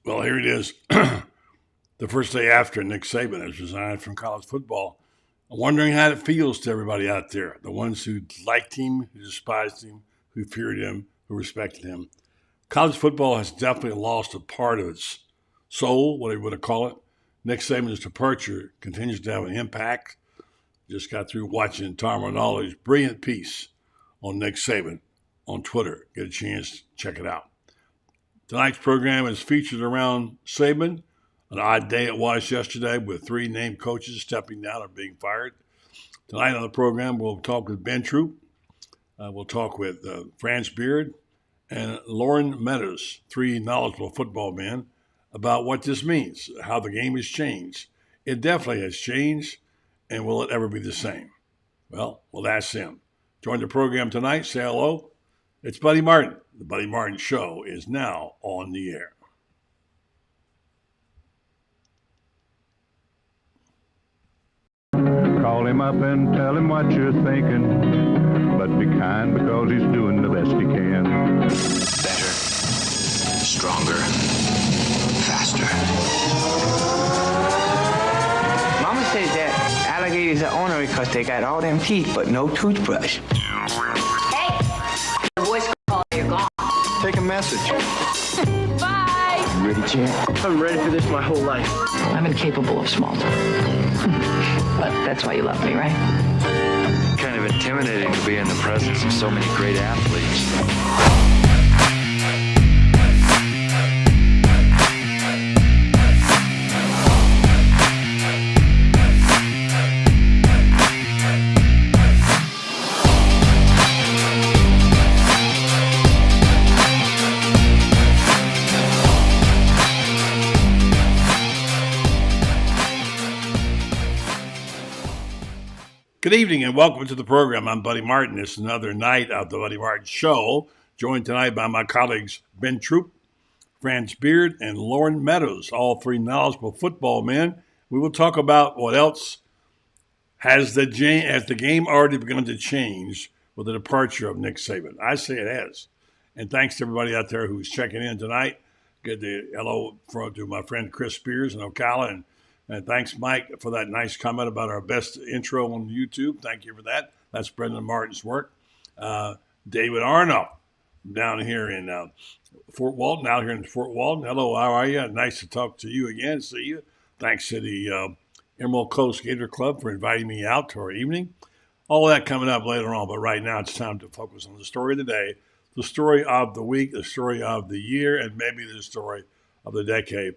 Well, here it is. The first day after Nick Saban has resigned from college football. I'm wondering how it feels to everybody out there, the ones who liked him, who despised him, who feared him, who respected him. College football has definitely lost a part of its soul, whatever you want to call it. Nick Saban's departure continues to have an impact. Just got through watching Tom Rinaldi's brilliant piece on Nick Saban on Twitter. Get a chance, check it out. Tonight's program is featured around Saban. An odd day it was yesterday with three named coaches stepping down or being fired. Tonight on the program, we'll talk with Ben Troupe. We'll talk with Franz and Loren Meadows, three knowledgeable football men, about what this means, how the game has changed. It definitely has changed, and will it ever be the same? Well, we'll ask them. Join the program tonight. Say hello. It's Buddy Martin. The Buddy Martin Show is now on the air. Call him up and tell him what you're thinking, but be kind because he's doing the best he can. Better, stronger, faster. Mama says that alligators are ornery because they got all them teeth but no toothbrush. Hey! The voice call, you're gone. Take a message. Bye! You ready, champ? I'm ready for this my whole life. I'm incapable of small talk. But that's why you love me, right? Kind of intimidating to be in the presence of so many great athletes. Good evening and welcome to the program. I'm Buddy Martin. It's another night of the Buddy Martin Show, joined tonight by my colleagues Ben Troupe, Franz and Loren Meadows, all three knowledgeable football men. We will talk about what else has the game already begun to change with the departure of Nick Saban. I say it has. And thanks to everybody out there who's checking in tonight. Good to hello to my friend Chris Spears in Ocala, and thanks, Mike, for that nice comment about our best intro on YouTube. Thank you for that. That's Brendan Martin's work. David Arnold down here in Fort Walton, out here in Fort Walton. Hello, how are you? Nice to talk to you again, see you. Thanks to the Emerald Coast Gator Club for inviting me out to our evening. All that coming up later on, but right now it's time to focus on the story of the day, the story of the week, the story of the year, and maybe the story of the decade.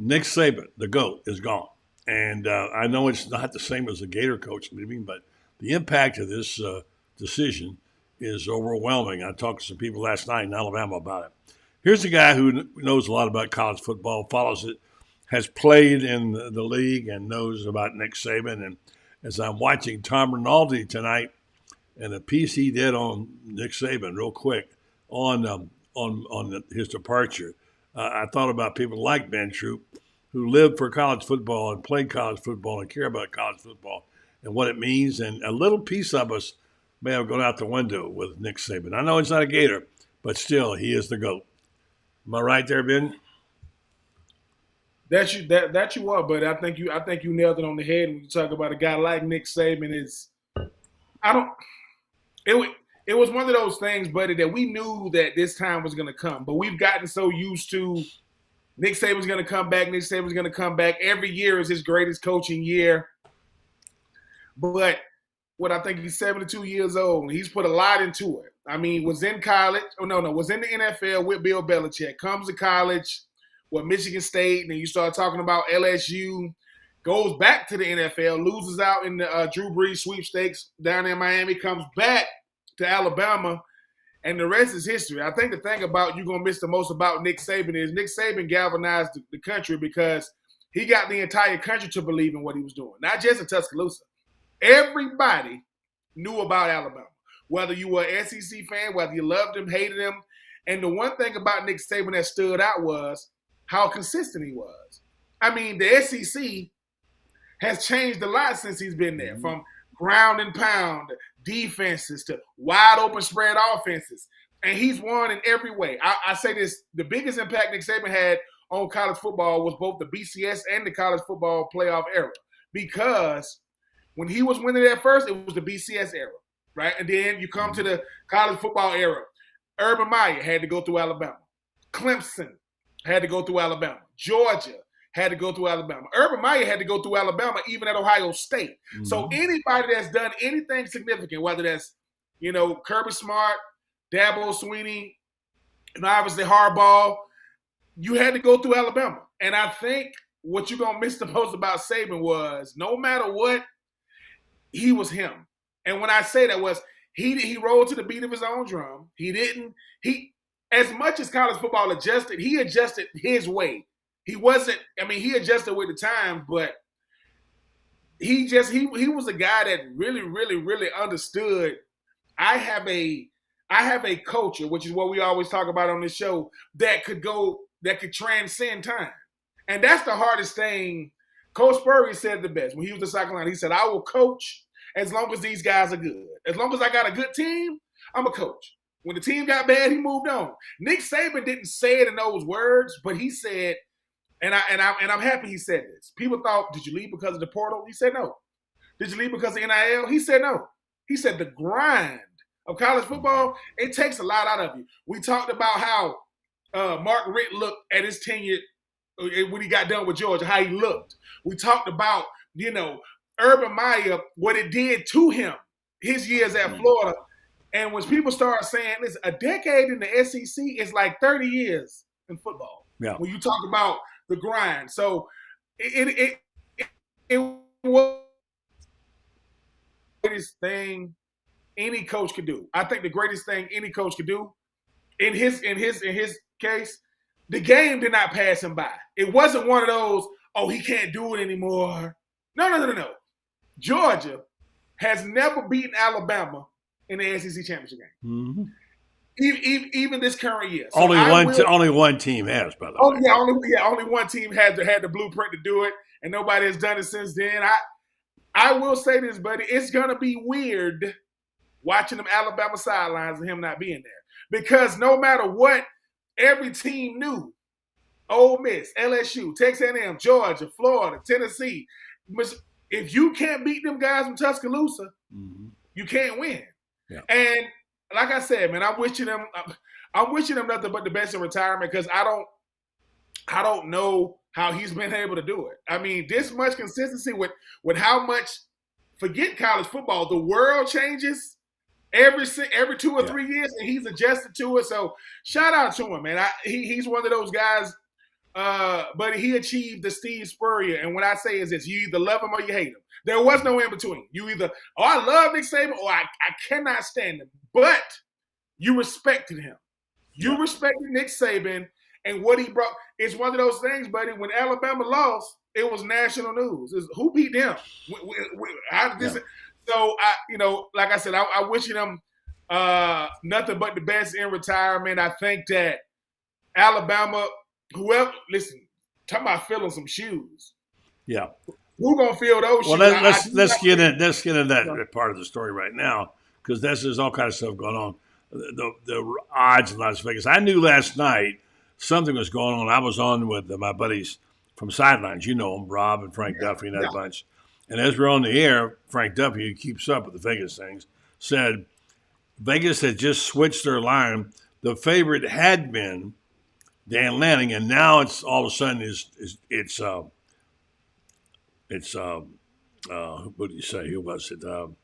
Nick Saban, the GOAT, is gone. And I know it's not the same as the Gator coach leaving, but the impact of this decision is overwhelming. I talked to some people last night in Alabama about it. Here's a guy who knows a lot about college football, follows it, has played in the league, and knows about Nick Saban. And as I'm watching Tom Rinaldi tonight and a piece he did on Nick Saban real quick on his departure, I thought about people like Ben Troupe who lived for college football and played college football and care about college football and what it means. And a little piece of us may have gone out the window with Nick Saban. I know he's not a Gator, but still, he is the GOAT. Am I right there, Ben? That you are, but I think you nailed it on the head when you talk about a guy like Nick Saban. It was one of those things, buddy, that we knew that this time was going to come, but we've gotten so used to Nick Saban's going to come back. Nick Saban's going to come back. Every year is his greatest coaching year. But I think he's 72 years old, and he's put a lot into it. I mean, was in college. Was in the NFL with Bill Belichick. Comes to college with Michigan State, and then you start talking about LSU. Goes back to the NFL, loses out in the Drew Brees sweepstakes down in Miami, comes back to Alabama, and the rest is history. I think the thing about you're going to miss the most about Nick Saban is Nick Saban galvanized the country because he got the entire country to believe in what he was doing, not just in Tuscaloosa. Everybody knew about Alabama, whether you were an SEC fan, whether you loved him, hated him. And the one thing about Nick Saban that stood out was how consistent he was. I mean, the SEC has changed a lot since he's been there, from ground and pound defenses to wide open spread offenses. And he's won in every way. I say this, the biggest impact Nick Saban had on college football was both the BCS and the college football playoff era. Because when he was winning at first, it was the BCS era, right? And then you come to the college football era. Urban Meyer had to go through Alabama. Clemson had to go through Alabama. Georgia had to go through Alabama. Urban Meyer had to go through Alabama, even at Ohio State. Mm-hmm. So anybody that's done anything significant, whether that's, Kirby Smart, Dabo Swinney, and obviously Harbaugh, you had to go through Alabama. And I think what you're going to miss the most about Saban was no matter what, he was him. And when I say that was, he rolled to the beat of his own drum. As much as college football adjusted, he adjusted his way. He adjusted with the times, but he was a guy that really, really, really understood. I have a culture, which is what we always talk about on this show, that could transcend time. And that's the hardest thing. Coach Spurrier said the best when he was the sideline. He said, I will coach as long as these guys are good. As long as I got a good team, I'm a coach. When the team got bad, he moved on. Nick Saban didn't say it in those words, but he said, and I'm happy he said this. People thought, did you leave because of the portal? He said no. Did you leave because of NIL? He said no. He said the grind of college football, it takes a lot out of you. We talked about how Mark Richt looked at his tenure when he got done with Georgia, how he looked. We talked about, Urban Meyer, what it did to him, his years at Florida. And when people start saying, listen, a decade in the SEC is like 30 years in football. Yeah. When you talk about the grind. So it was the greatest thing any coach could do. I think the greatest thing any coach could do in his case, the game did not pass him by. It wasn't one of those, oh, he can't do it anymore. No. Georgia has never beaten Alabama in the SEC championship game. Mm-hmm. Even this current year. So only one team has, by the way. Only one team had the blueprint to do it, and nobody has done it since then. I will say this, buddy, it's gonna be weird watching them Alabama sidelines and him not being there. Because no matter what, every team knew. Ole Miss, LSU, Texas A&M, Georgia, Florida, Tennessee. If you can't beat them guys from Tuscaloosa, you can't win. Yeah. And like I said, man, I'm wishing them nothing but the best in retirement because I don't know how he's been able to do it. I mean, this much consistency with how much, forget college football, the world changes every 2 or 3 years, and he's adjusted to it. So shout out to him, man. He's one of those guys, but he achieved the Steve Spurrier. And what I say is this, you either love him or you hate him. There was no in between. You either, I love Nick Saban or I cannot stand him. But you respected him. You respected Nick Saban and what he brought. It's one of those things, buddy. When Alabama lost, it was national news. It's, who beat them? So, like I said, I wish him nothing but the best in retirement. I think that Alabama, listen, talking about filling some shoes. Yeah. Who gonna fill those shoes? Well, let's get into that part of the story right now because there's all kinds of stuff going on. The odds in Las Vegas. I knew last night something was going on. I was on with my buddies from Sidelines. You know them, Rob and Frank Duffy and that bunch. And as we're on the air, Frank Duffy, who keeps up with the Vegas things, said Vegas had just switched their line. The favorite had been Dan Lanning, and now it's all of a sudden it's what do you say? Who was it? I'm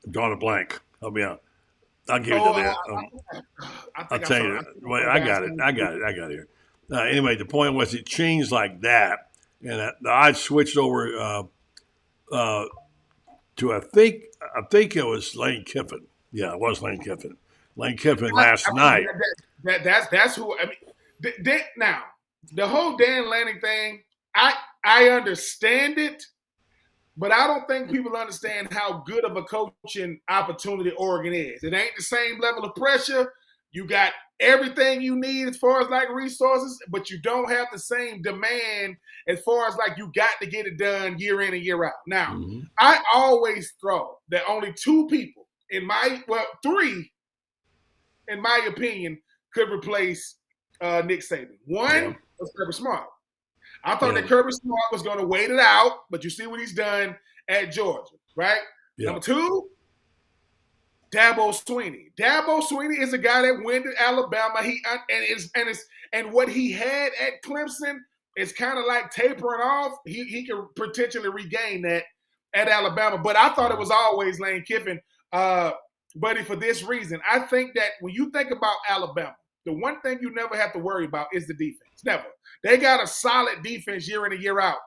drawing a blank. Help me out. I'll give it to that. I'll tell you. Wait, I got it here. Anyway, the point was it changed like that, and the odds switched over to I think it was Lane Kiffin. Yeah, it was Lane Kiffin. Lane Kiffin last night. That's who. I mean, now the whole Dan Lanning thing. I understand it, but I don't think people understand how good of a coaching opportunity Oregon is. It ain't the same level of pressure. You got everything you need as far as like resources, but you don't have the same demand as far as like you got to get it done year in and year out. Now, I always thought that only two people three, in my opinion, could replace Nick Saban. One was Kirby Smart. I thought Yeah. that Kirby Smart was going to wait it out, but you see what he's done at Georgia, right? Yeah. Number two, Dabo Swinney. Dabo Swinney is a guy that went to Alabama. And what he had at Clemson is kind of like tapering off. He can potentially regain that at Alabama. But I thought it was always Lane Kiffin, buddy, for this reason. I think that when you think about Alabama, the one thing you never have to worry about is the defense. Never. They got a solid defense year in and year out.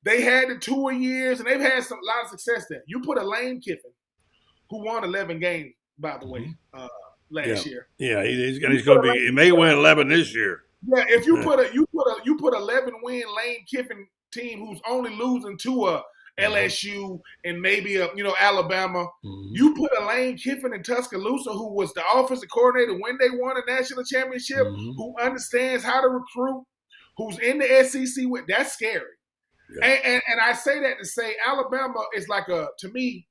They had the 2 years, and they've had a lot of success there. You put a Lane Kiffin, who won 11 games, by the way, last year. Yeah, he's going to be. He may win 11 this year. Yeah, if you put 11-win Lane Kiffin team who's only losing to a LSU and maybe a Alabama, you put a Lane Kiffin in Tuscaloosa who was the offensive coordinator when they won a national championship, who understands how to recruit, who's in the SEC with that's scary. Yeah. And I say that to say Alabama is like to me,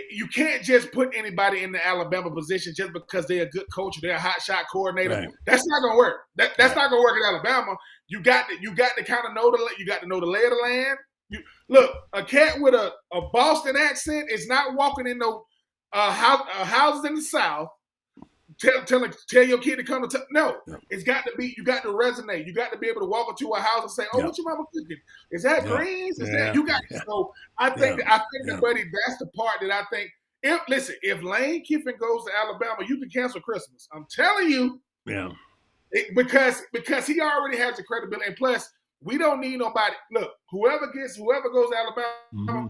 you can't just put anybody in the Alabama position just because they're a good coach or they're a hot shot coordinator. Right. That's not gonna work. That's not gonna work in Alabama. You got to kind of know the lay of the land. Look, a cat with a Boston accent is not walking in no houses in the South. Tell your kid to come to no. Yeah. It's got to be. You got to resonate. You got to be able to walk into a house and say, "Oh, what your mama cooking? Is that greens? Is that you got?" So I think that, buddy, that's the part that I think. If Lane Kiffin goes to Alabama, you can cancel Christmas. I'm telling you. Yeah. Because he already has the credibility, and plus we don't need nobody. Look, whoever goes to Alabama.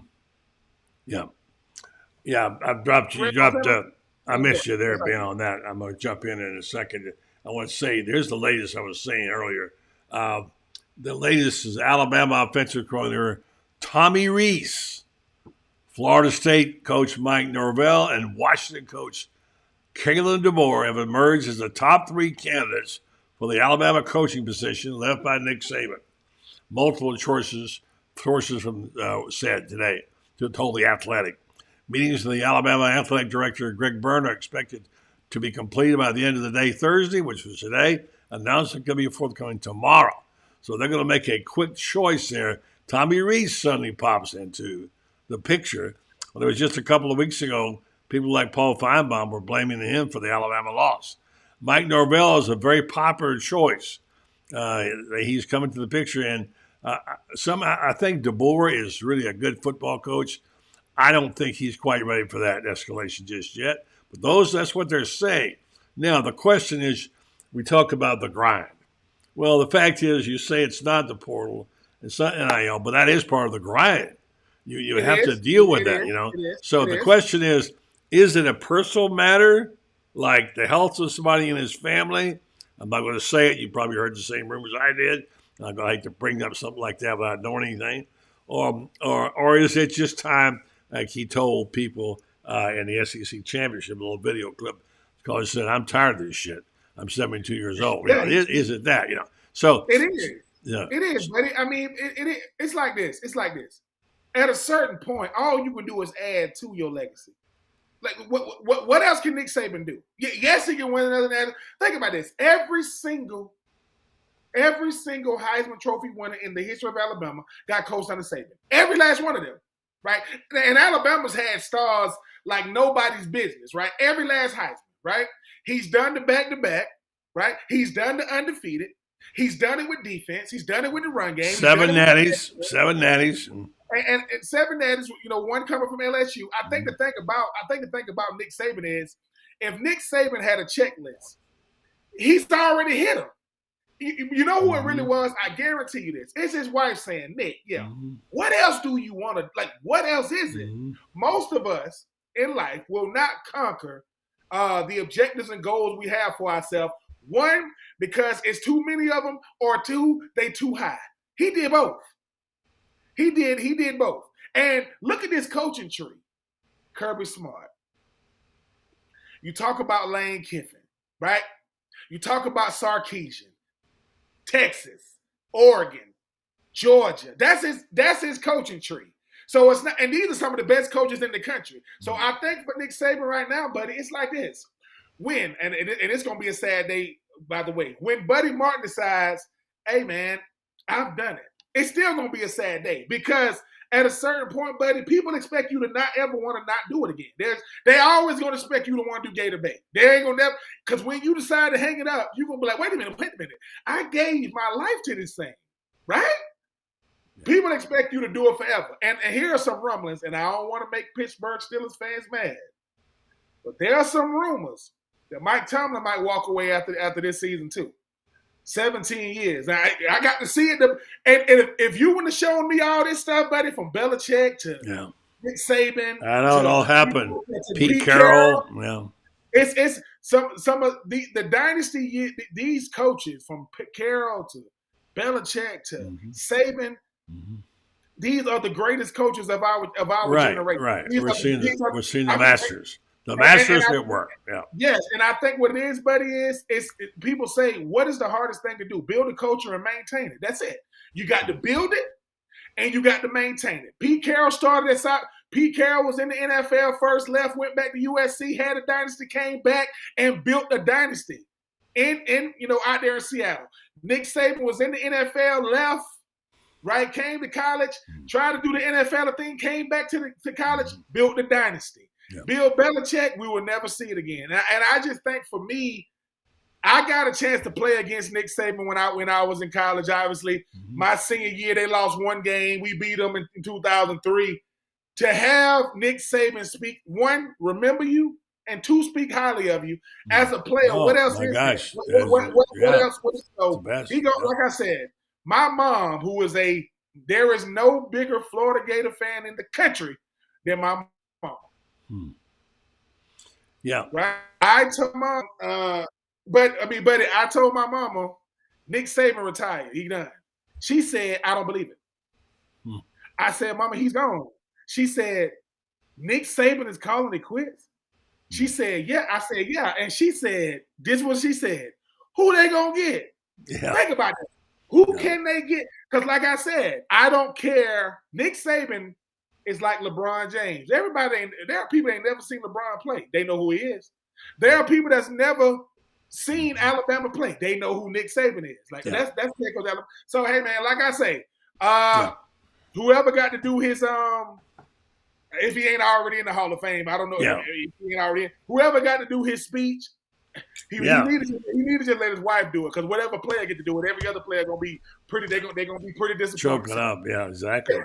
Yeah. I dropped you. I missed you there, Ben, on that. I'm going to jump in a second. I want to say, there's the latest I was saying earlier. The latest is Alabama offensive coordinator Tommy Rees, Florida State coach Mike Norvell, and Washington coach Kalen DeBoer have emerged as the top 3 candidates for the Alabama coaching position left by Nick Saban. Multiple sources from said today told The Athletic. Meetings with the Alabama Athletic Director, Greg Byrne, are expected to be completed by the end of the day Thursday, which was today. Announcement going to be forthcoming tomorrow. So they're going to make a quick choice there. Tommy Rees suddenly pops into the picture. Well, it was just a couple of weeks ago, people like Paul Feinbaum were blaming him for the Alabama loss. Mike Norvell is a very popular choice. He's coming to the picture. And I think DeBoer is really a good football coach. I don't think he's quite ready for that escalation just yet. But that's what they're saying. Now, the question is, we talk about the grind. Well, the fact is, you say it's not the portal, it's not NIL, but that is part of the grind. You have to deal with that, So the question is it a personal matter, like the health of somebody in his family? I'm not going to say it. You probably heard the same rumors I did. I'm going to hate to bring up something like that without knowing anything. Or is it just time, like he told people in the SEC championship, a little video clip, because he said, "I'm tired of this shit. I'm 72 years old." Is it that? So it is. Yeah. It is, buddy. I mean, it's like this. It's like this. At a certain point, all you can do is add to your legacy. Like, what else can Nick Saban do? Yes, he can win another. Think about this. Every single Heisman Trophy winner in the history of Alabama got coached under Saban. Every last one of them, right? And Alabama's had stars like nobody's business, right? Every last Heisman, right? He's done the back-to-back, right? He's done the undefeated. He's done it with defense. He's done it with the run game. Seven natties. And 7 natties, one coming from LSU. I think the thing about Nick Saban is, if Nick Saban had a checklist, he's already hit him. You know who it really was? I guarantee you this. It's his wife saying, "Nick, what else do you want to, what else is it?" Most of us in life will not conquer the objectives and goals we have for ourselves. One, because it's too many of them, or two, they too high. He did both. He did both. And look at this coaching tree. Kirby Smart. You talk about Lane Kiffin, right? You talk about Sarkisian, Texas, Oregon, Georgia. That's his coaching tree. So it's not, and these are some of the best coaches in the country. So I think for Nick Saban right now, buddy, it's like this. And it's going to be a sad day by the way, when Buddy Martin decides, hey man, I've done it, it's still gonna be a sad day because at a certain point, buddy, people expect you to not ever want to not do it again. They always gonna expect you to want to do GatorBait. They ain't gonna never, because when you decide to hang it up, you're gonna be like, wait a minute. I gave my life to this thing, right? People expect you to do it forever. And here are some rumblings, and I don't want to make Pittsburgh Steelers fans mad, but there are some rumors that Mike Tomlin might walk away after this season too. 17 years. I got to see it. And if you wouldn't have shown me all this stuff, buddy, from Belichick to Nick Saban. I know it all happened. Pete Carroll. Yeah. It's some of the dynasty, these coaches from Carroll to Belichick to Saban, these are the greatest coaches of our generation. Right. We're seeing the masters. The masters at work. Yeah. Yes, and I think what it is, buddy, is people say, what is the hardest thing to do? Build a culture and maintain it. That's it. You got to build it and you got to maintain it. Pete Carroll started this out. Pete Carroll was in the NFL first, left, went back to USC, had a dynasty, came back and built a dynasty out there in Seattle. Nick Saban was in the NFL, left, right, came to college, tried to do the NFL thing, came back to college, built the dynasty. Yeah. Bill Belichick, we will never see it again. And I just think for me, I got a chance to play against Nick Saban when I was in college. Obviously, my senior year, they lost one game. We beat them in 2003. To have Nick Saban speak, one, remember you, and two, speak highly of you as a player. What else is gosh. there? What else? So he goes, like I said, my mom, there is no bigger Florida Gator fan in the country than my mom. Yeah. Right. I told mom, I told my mama, Nick Saban retired. He done. She said, I don't believe it. I said, Mama, he's gone. She said, Nick Saban is calling it quits. She said, yeah. I said, yeah. And she said, this is what she said. Who they gonna get? Yeah. Think about that. Who can they get? Because like I said, I don't care. Nick Saban is like LeBron James. There are people that ain't never seen LeBron play. They know who he is. There are people that's never seen Alabama play. They know who Nick Saban is. Like that's so hey man, like I say, whoever got to do his if he ain't already in the Hall of Fame, I don't know if he ain't already in. Whoever got to do his speech, he needed to just let his wife do it, because whatever player get to do it, every other player gonna be pretty. They're gonna be pretty disappointed. Choking up, yeah, exactly.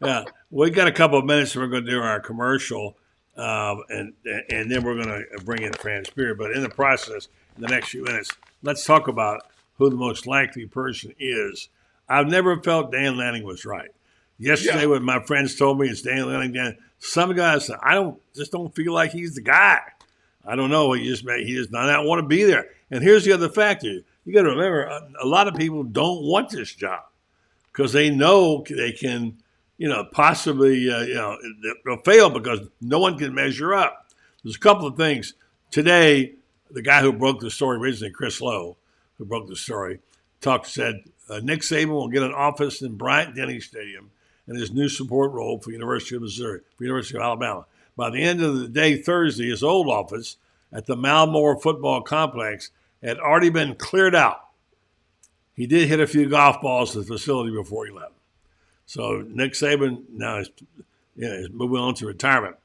Yeah, we got a couple of minutes. We're going to do our commercial, and then we're going to bring in Franz Beard. But in the process, in the next few minutes, let's talk about who the most likely person is. I've never felt Dan Lanning was right. Yesterday, when my friends told me it's Dan Lanning, some guys said, I just don't feel like he's the guy. I don't know. He just does not want to be there. And here's the other factor. You got to remember, a lot of people don't want this job because they know they can, possibly, they'll fail because no one can measure up. There's a couple of things. Today, the guy who broke the story originally, Chris Lowe, who broke the story, said Nick Saban will get an office in Bryant-Denny Stadium in his new support role for University of Missouri, for University of Alabama. By the end of the day Thursday, his old office at the Malmore Football Complex had already been cleared out. He did hit a few golf balls at the facility before he left. So Nick Saban now is moving on to retirement.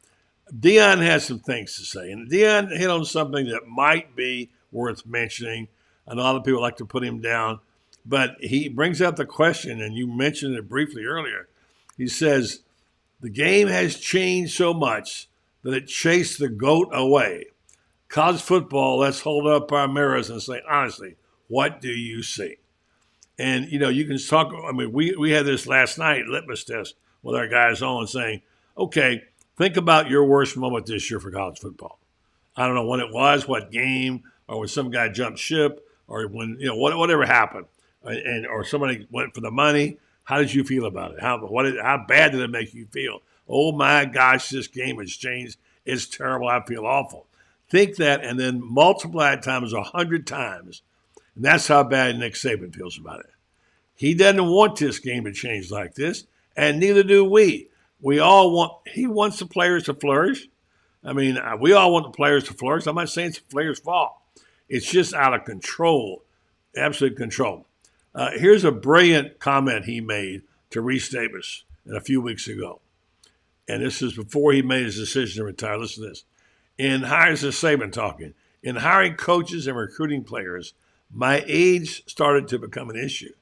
Deion has some things to say, and Deion hit on something that might be worth mentioning. I know a lot of people like to put him down, but he brings up the question, and you mentioned it briefly earlier. He says, the game has changed so much that it chased the GOAT away. College football, let's hold up our mirrors and say, honestly, what do you see? And, you can talk. I mean, we had this last night, litmus test, with our guys on saying, okay, think about your worst moment this year for college football. I don't know when it was, what game, or when some guy jumped ship, or when, whatever happened, or somebody went for the money. How did you feel about it? How bad did it make you feel? Oh, my gosh, this game has changed. It's terrible. I feel awful. Think that and then multiply it times 100 times. And that's how bad Nick Saban feels about it. He doesn't want this game to change like this, and neither do we. He wants the players to flourish. I mean, we all want the players to flourish. I'm not saying it's the players' fault. It's just out of control, absolute control. Here's a brilliant comment he made to Reese Davis a few weeks ago. And this is before he made his decision to retire. Listen to this. This is Saban talking. In hiring coaches and recruiting players, my age started to become an issue.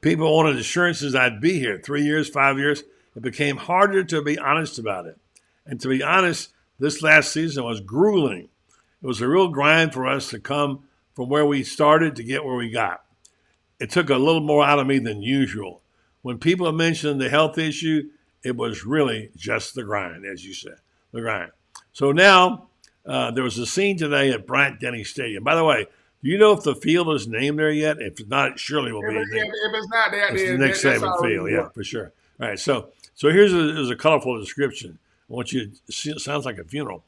People wanted assurances I'd be here 3 years, 5 years. It became harder to be honest about it. And to be honest, this last season was grueling. It was a real grind for us to come from where we started to get where we got. It took a little more out of me than usual. When people mentioned the health issue, it was really just the grind, as you said, the grind. So now there was a scene today at Bryant-Denny Stadium. By the way, do you know if the field is named there yet? If not, it surely will be. If it's not there, it's the Nick Saban field, yeah, for sure. All right, so here's a colorful description. I want you to see, it sounds like a funeral.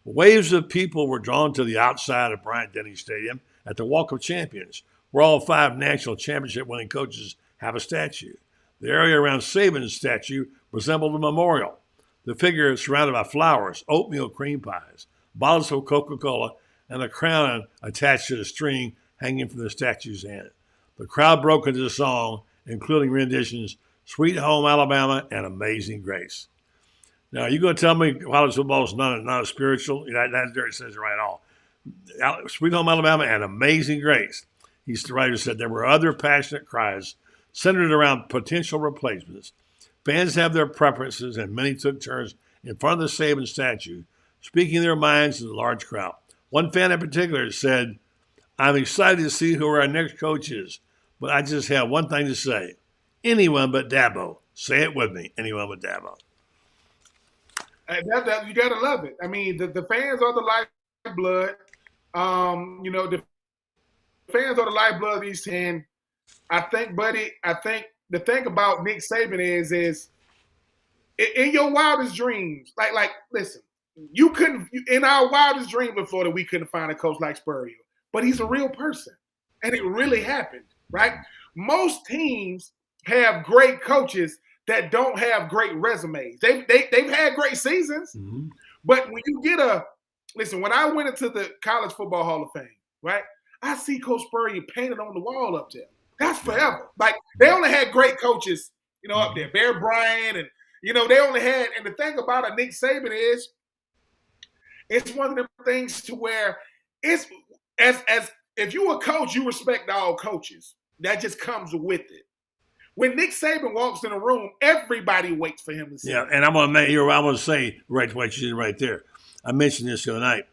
Waves of people were drawn to the outside of Bryant-Denny Stadium at the Walk of Champions, where all 5 national championship-winning coaches have a statue. The area around Saban's statue resembled a memorial. The figure is surrounded by flowers, oatmeal cream pies, bottles of Coca-Cola, and a crown attached to the string hanging from the statue's hand. The crowd broke into song, including renditions Sweet Home Alabama and Amazing Grace. Now, you're going to tell me college football is not a spiritual? That there it says it right all. Sweet Home Alabama and Amazing Grace. The writer said there were other passionate cries centered around potential replacements. Fans have their preferences, and many took turns in front of the Saban statue, speaking their minds to the large crowd. One fan in particular said, I'm excited to see who our next coach is, but I just have one thing to say. Anyone but Dabo. Say it with me. Anyone but Dabo. You got to love it. I mean, the fans are the lifeblood. The fans are the lifeblood of these 10. I think the thing about Nick Saban is in your wildest dreams, like listen, you couldn't, in our wildest dreams in Florida, we couldn't find a coach like Spurrier, but he's a real person. And it really happened, right? Most teams have great coaches that don't have great resumes. They've had great seasons, but when you get when I went into the College Football Hall of Fame, right, I see Coach Spurrier painted on the wall up there. That's forever. Like, they only had great coaches, up there. Bear Bryant and, they only had, and the thing about a Nick Saban is, it's one of them things to where it's, as if you're a coach, you respect all coaches. That just comes with it. When Nick Saban walks in a room, everybody waits for him to say. Yeah, and I'm going to say right what you did right there. I mentioned this the other night.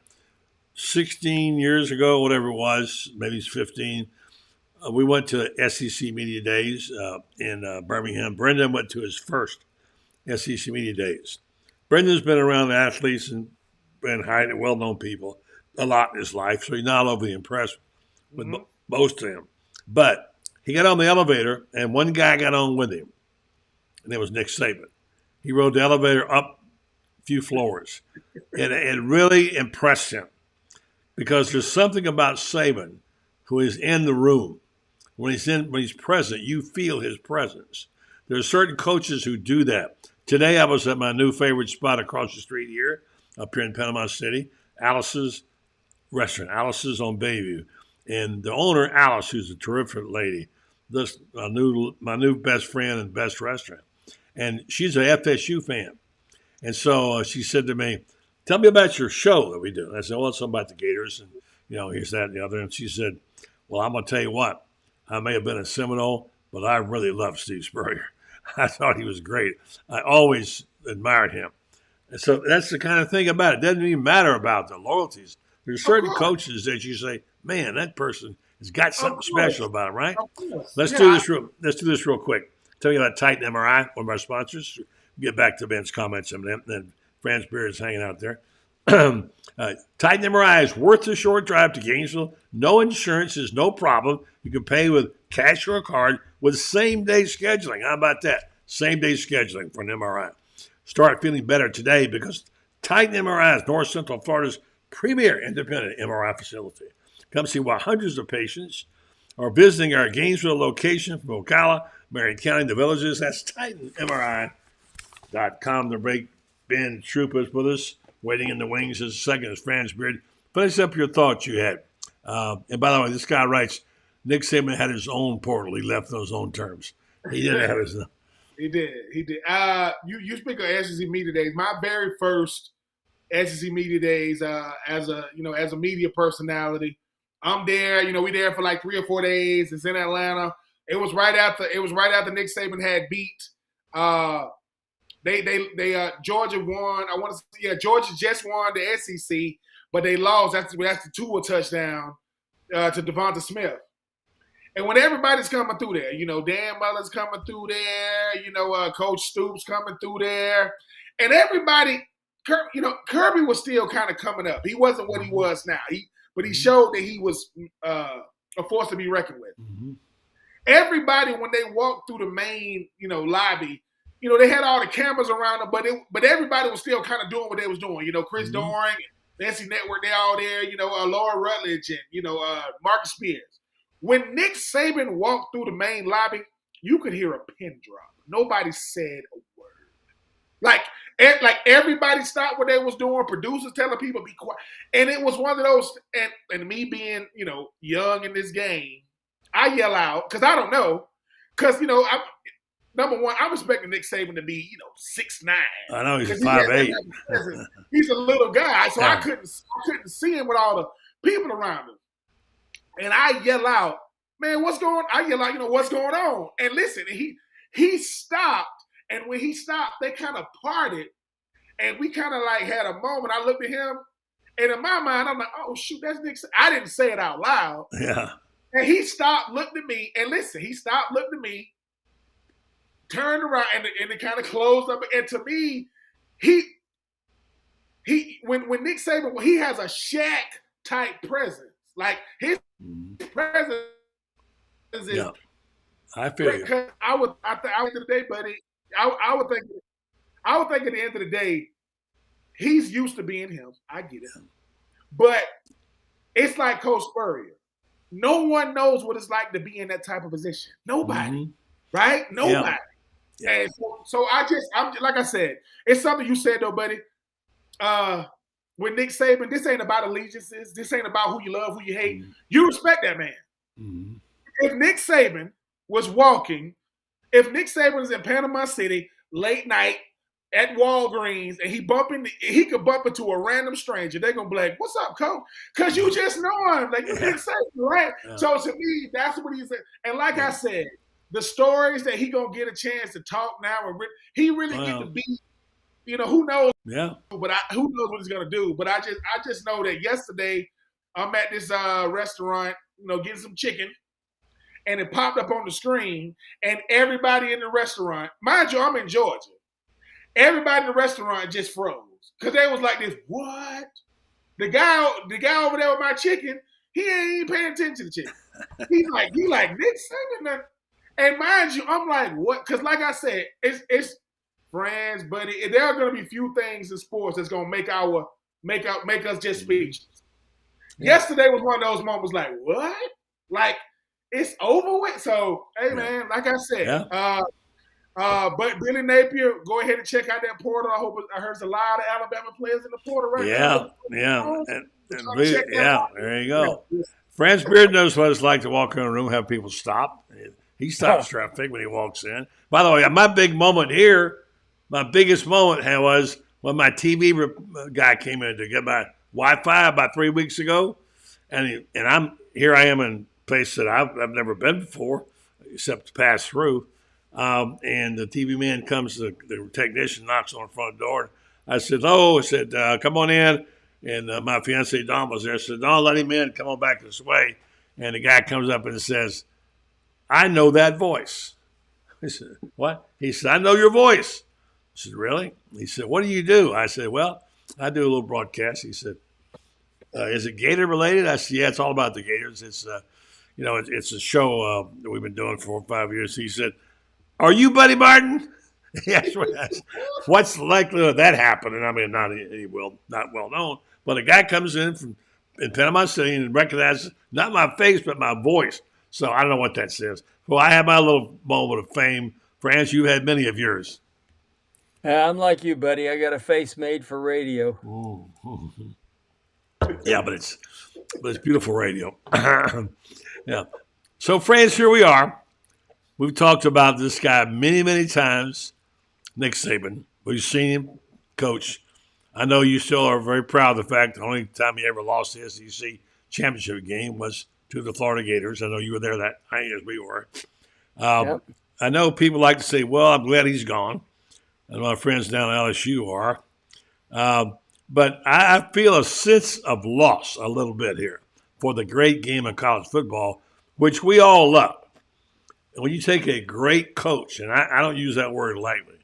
16 years ago, whatever it was, maybe it's 15, we went to SEC Media Days in Birmingham. Brendan went to his first SEC Media Days. Brendan's been around athletes and been hired well-known people a lot in his life, so he's not overly impressed with most of them. But he got on the elevator, and one guy got on with him, and it was Nick Saban. He rode the elevator up a few floors, and it really impressed him because there's something about Saban who is in the room. When he's present, you feel his presence. There are certain coaches who do that. Today, I was at my new favorite spot across the street here, up here in Panama City, Alice's restaurant. Alice's on Bayview. And the owner, Alice, who's a terrific lady, my new best friend and best restaurant. And she's a FSU fan. And so she said to me, tell me about your show that we do. And I said, well, it's something about the Gators. And, here's that and the other. And she said, well, I'm going to tell you what. I may have been a Seminole, but I really love Steve Spurrier. I thought he was great. I always admired him. And so that's the kind of thing about it. It doesn't even matter about the loyalties. There's certain coaches that you say, man, that person has got something special about him, right? Let's do this real quick. Tell you about Titan MRI, one of our sponsors. Get back to Ben's comments and then Franz is hanging out there. Titan MRI is worth the short drive to Gainesville. No insurance is no problem. You can pay with cash or a card with same-day scheduling. How about that? Same-day scheduling for an MRI. Start feeling better today because Titan MRI is North Central Florida's premier independent MRI facility. Come see why hundreds of patients are visiting our Gainesville location from Ocala, Marion County, the villages. That's TitanMRI.com. The break. Ben Troupe is with us, waiting in the wings as a second as Franz Beard. Finish up your thoughts you had. And by the way, this guy writes, Nick Saban had his own portal. He left on his own terms. He didn't have his own. He did. You speak of SEC media days. My very first SEC media days as a media personality. I'm there. We there for like 3 or 4 days. It's in Atlanta. It was right after Nick Saban had beat. Georgia won. I want to say, Georgia just won the SEC, but they lost. That's the Tua touchdown to Devonta Smith. And when everybody's coming through there, Dan Mullen's coming through there, Coach Stoops coming through there, and everybody, Kirby was still kind of coming up. He wasn't what he was now. But he showed that he was a force to be reckoned with. Mm-hmm. Everybody, when they walked through the main, lobby, they had all the cameras around them, but everybody was still kind of doing what they was doing. Chris Doering, Nancy Network, they all there. Laura Rutledge and Marcus Spears. When Nick Saban walked through the main lobby, you could hear a pin drop. Nobody said a word. Like everybody stopped what they was doing. Producers telling people be quiet, and it was one of those. And me being young in this game, I yell out because I don't know. Because number one, I'm expecting Nick Saban to be 6'9". I know he's 5'8". He's a little guy, so I couldn't see him with all the people around him. And I yell out, man, what's going on? I yell out, what's going on? And listen, he stopped. And when he stopped, they kind of parted. And we kind of like had a moment. I looked at him. And in my mind, I'm like, oh, shoot, that's Nick. I didn't say it out loud. Yeah. And he stopped, looked at me. And listen, he stopped, looked at me, turned around, and it kind of closed up. And to me, when Nick Saban, he has a Shaq-type presence. Like, his presence is yeah. I feel you. Because I would think of the day, buddy. I would think at the end of the day, he's used to being him. I get it, but it's like Coach Spurrier. No one knows what it's like to be in that type of position. Nobody, right? Nobody. Yeah. And so I'm like I said, it's something you said though, buddy. With Nick Saban, this ain't about allegiances. This ain't about who you love, who you hate. You respect that man. Mm-hmm. If Nick Saban was if Nick Saban was in Panama City late night at Walgreens and he could bump into a random stranger, they're gonna be like, "What's up, coach?" Because you just know him, like Nick Saban, right? Yeah. So to me, that's what he said. And like I said, the stories that he gonna get a chance to talk now, and he really get to be. Who knows? Yeah. But who knows what he's gonna do? But I just know that yesterday I'm at this restaurant, getting some chicken, and it popped up on the screen, and everybody in the restaurant, mind you, I'm in Georgia. Everybody in the restaurant just froze because they was like this. What? The guy over there with my chicken, he ain't even paying attention to the chicken. He's like Nick Saban, and mind you, I'm like, what? Because like I said, it's. Franz, buddy, there are going to be few things in sports that's going to make us just speechless. Yeah. Yesterday was one of those moments like, what? Like, it's over with? So, hey, man, like I said, but Billy Napier, go ahead and check out that portal. I heard there's a lot of Alabama players in the portal right now. Yeah. There you go. Franz Beard knows what it's like to walk in a room, have people stop. He stops traffic when he walks in. By the way, my big moment here, my biggest moment was when my TV guy came in to get my Wi-Fi about 3 weeks ago, and I am in a place that I've never been before, except to pass through. And the TV man comes, the technician knocks on the front door. I said, come on in. And my fiance Dawn was there. I said, Dawn, let him in. Come on back this way. And the guy comes up and says, I know that voice. I said, what? He said, I know your voice. I said, really? He said, what do you do? I said, well, I do a little broadcast. He said, is it Gator related? I said, yeah, it's all about the Gators. It's, it's a show that we've been doing for 4 or 5 years. He said, are you Buddy Martin? Yes. What's the likelihood of that happening? I mean, not well known, but a guy comes in Panama City and recognizes not my face, but my voice. So I don't know what that says. Well, I had my little moment of fame. Franz, you had many of yours. I'm like you, buddy. I got a face made for radio. Yeah, but but it's beautiful radio. Yeah. So, friends, here we are. We've talked about this guy many, many times, Nick Saban. We've seen him coach. I know you still are very proud of the fact the only time he ever lost the SEC championship game was to the Florida Gators. I know you were there that night as we were. Yep. I know people like to say, well, I'm glad he's gone. And my friends down at LSU are. But I feel a sense of loss a little bit here for the great game of college football, which we all love. And when you take a great coach, and I don't use that word lightly,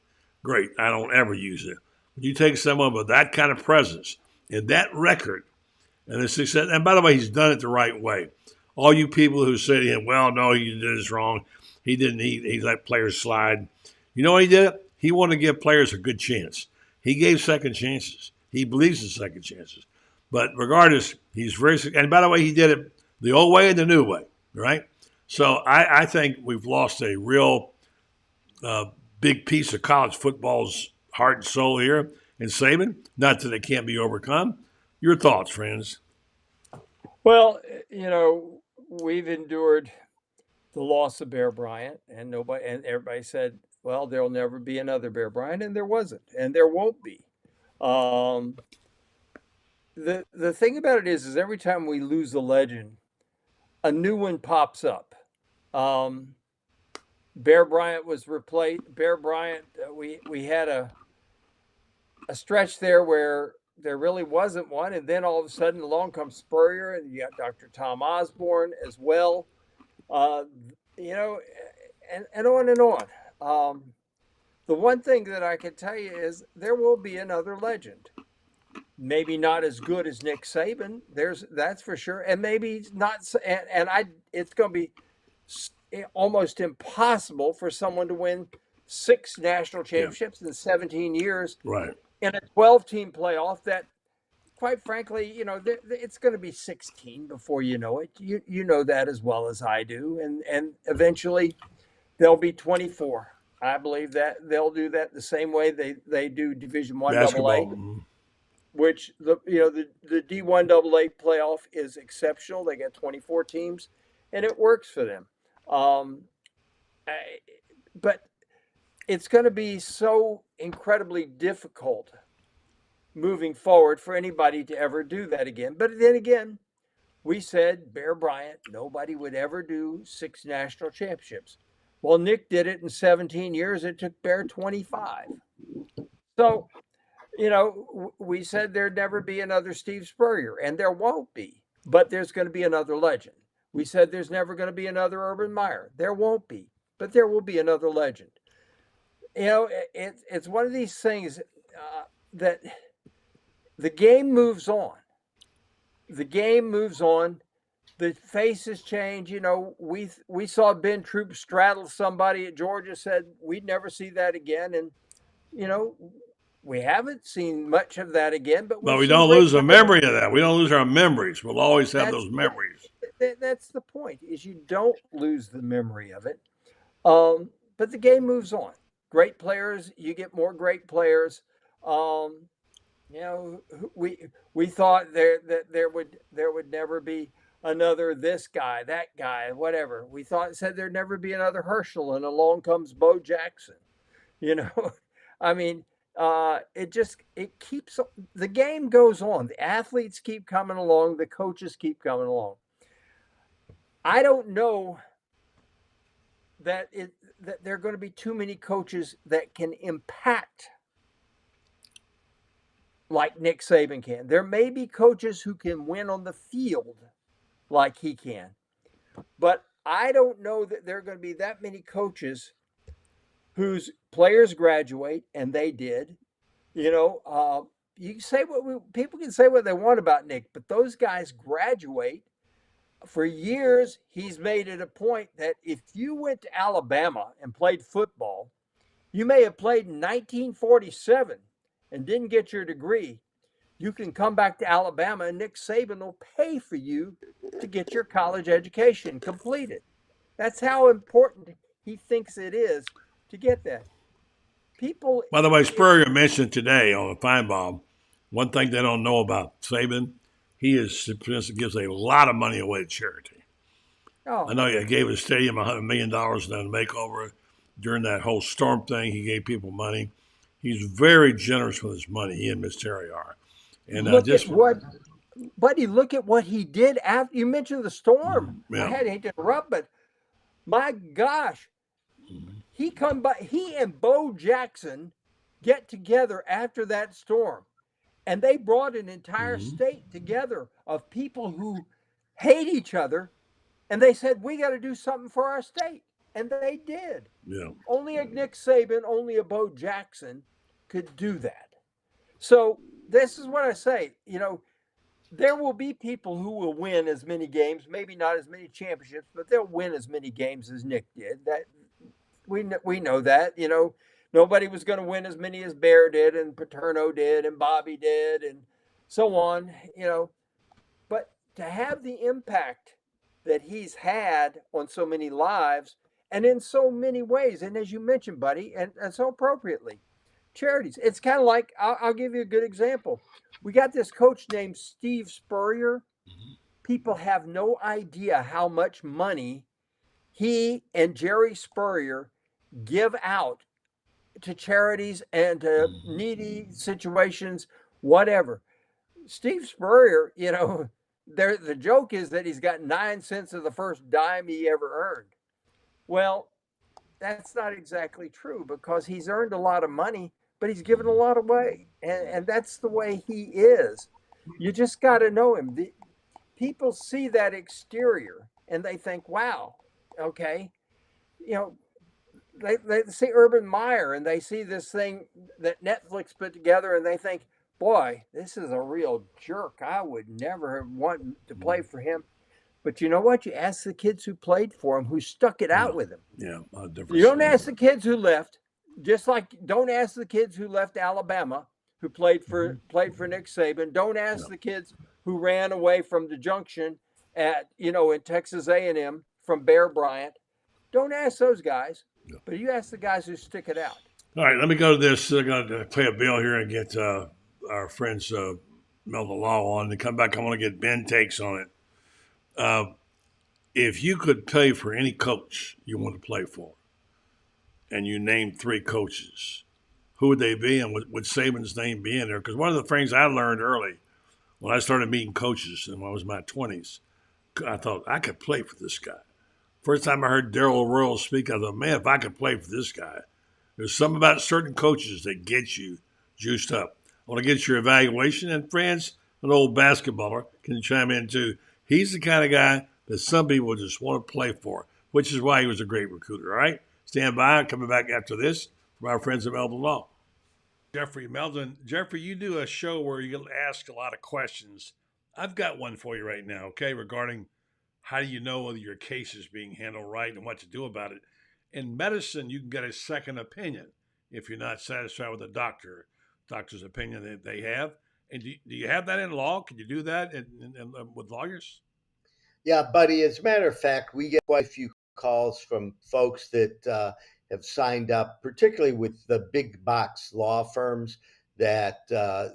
great, I don't ever use it. When you take someone with that kind of presence and that record and the success, and by the way, he's done it the right way. All you people who say to him, well, no, he did this wrong. He didn't, he let players slide. You know what he did? He wanted to give players a good chance. He gave second chances. He believes in second chances. But regardless, he's very, and by the way, he did it the old way and the new way, right? So I think we've lost a real big piece of college football's heart and soul here in Saban. Not that it can't be overcome. Your thoughts, friends? Well, we've endured the loss of Bear Bryant, and everybody said, well, there'll never be another Bear Bryant, and there wasn't, and there won't be. The thing about it is every time we lose a legend, a new one pops up. Bear Bryant was replaced. Bear Bryant, we had a stretch there where there really wasn't one, and then all of a sudden along comes Spurrier, and you got Dr. Tom Osborne as well. And on and on. The one thing that I can tell you is there will be another legend. Maybe not as good as Nick Saban. That's for sure, and maybe not. It's going to be almost impossible for someone to win 6 national championships in 17 years, right? In a 12-team playoff that, quite frankly, it's going to be 16 before you know it. You know that as well as I do, and eventually there'll be 24. I believe that they'll do that the same way they do Division I AA, which the D1 AA playoff is exceptional. They got 24 teams, and it works for them. But it's going to be so incredibly difficult moving forward for anybody to ever do that again. But then again, we said Bear Bryant, nobody would ever do 6 national championships. Well, Nick did it in 17 years. It took Bear 25. So, we said there'd never be another Steve Spurrier, and there won't be, but there's going to be another legend. We said there's never going to be another Urban Meyer. There won't be, but there will be another legend. It's one of these things that the game moves on. The game moves on. The faces change. We saw Ben Troupe straddle somebody at Georgia, said we'd never see that again. And, we haven't seen much of that again. But we don't lose a memory of that. We don't lose our memories. We'll always have those memories. That's the point, is you don't lose the memory of it. But the game moves on. Great players, you get more great players. We thought there would never be another this guy, that guy, whatever. We said there'd never be another Herschel, and along comes Bo Jackson. I mean, it keeps, the game goes on. The athletes keep coming along. The coaches keep coming along. I don't know that there are going to be too many coaches that can impact like Nick Saban can. There may be coaches who can win on the field like he can, but I don't know that there are going to be that many coaches whose players graduate, and they did. You can say people can say what they want about Nick, but those guys graduate. For years, he's made it a point that if you went to Alabama and played football, you may have played in 1947 and didn't get your degree. You can come back to Alabama and Nick Saban will pay for you to get your college education completed. That's how important he thinks it is to get that. By the way, Spurrier mentioned today on the Feinbaum, one thing they don't know about Saban, he gives a lot of money away to charity. Oh, I know he gave his stadium $100 million in a makeover during that whole storm thing. He gave people money. He's very generous with his money. He and Miss Terry are. And look at what, buddy. Look at what he did after you mentioned the storm. Yeah. I hate to interrupt, but my gosh, he and Bo Jackson get together after that storm, and they brought an entire state together of people who hate each other, and they said we got to do something for our state, and they did. Yeah. Only a Nick Saban, only a Bo Jackson could do that. So this is what I say. There will be people who will win as many games, maybe not as many championships, but they'll win as many games as Nick did. That we know that. Nobody was going to win as many as Bear did, and Paterno did, and Bobby did, and so on. But to have the impact that he's had on so many lives and in so many ways, and as you mentioned, buddy, and so appropriately, charities. It's kind of like, I'll give you a good example. We got this coach named Steve Spurrier. People have no idea how much money he and Jerry Spurrier give out to charities and to needy situations, whatever. Steve Spurrier, the joke is that he's got 9 cents of the first dime he ever earned. Well, that's not exactly true, because he's earned a lot of money, but he's given a lot away. And that's the way he is. You just got to know him. People see that exterior and they think, wow, okay. They see Urban Meyer and they see this thing that Netflix put together and they think, boy, this is a real jerk. I would never want to play for him. But you know what? You ask the kids who played for him, who stuck it out with him. Yeah. You don't ask the kids who left, just like don't ask the kids who left Alabama, who played for Nick Saban. Don't ask the kids who ran away from the junction in Texas A&M from Bear Bryant. Don't ask those guys, but you ask the guys who stick it out. All right, let me go to this. I'm going to play a bill here and get our friends Melvin Law on. And come back, I want to get Ben takes on it. If you could play for any coach you want to play for, and you named 3 coaches, who would they be, and would Saban's name be in there? Because one of the things I learned early when I started meeting coaches when I was in my 20s, I thought I could play for this guy. First time I heard Darryl Royal speak, I thought, man, if I could play for this guy. There's something about certain coaches that get you juiced up. I want to get your evaluation. And Franz, an old basketballer, can chime in too. He's the kind of guy that some people just want to play for, which is why he was a great recruiter. All right? Stand by. Coming back after this from our friends at Melvin Law. Jeffrey Meldon. Jeffrey, you do a show where you ask a lot of questions. I've got one for you right now, okay, regarding how do you know whether your case is being handled right and what to do about it. In medicine, you can get a second opinion if you're not satisfied with the doctor's opinion that they have. And do you have that in law? Can you do that with lawyers? Yeah, buddy. As a matter of fact, we get quite a few calls from folks that have signed up, particularly with the big box law firms, that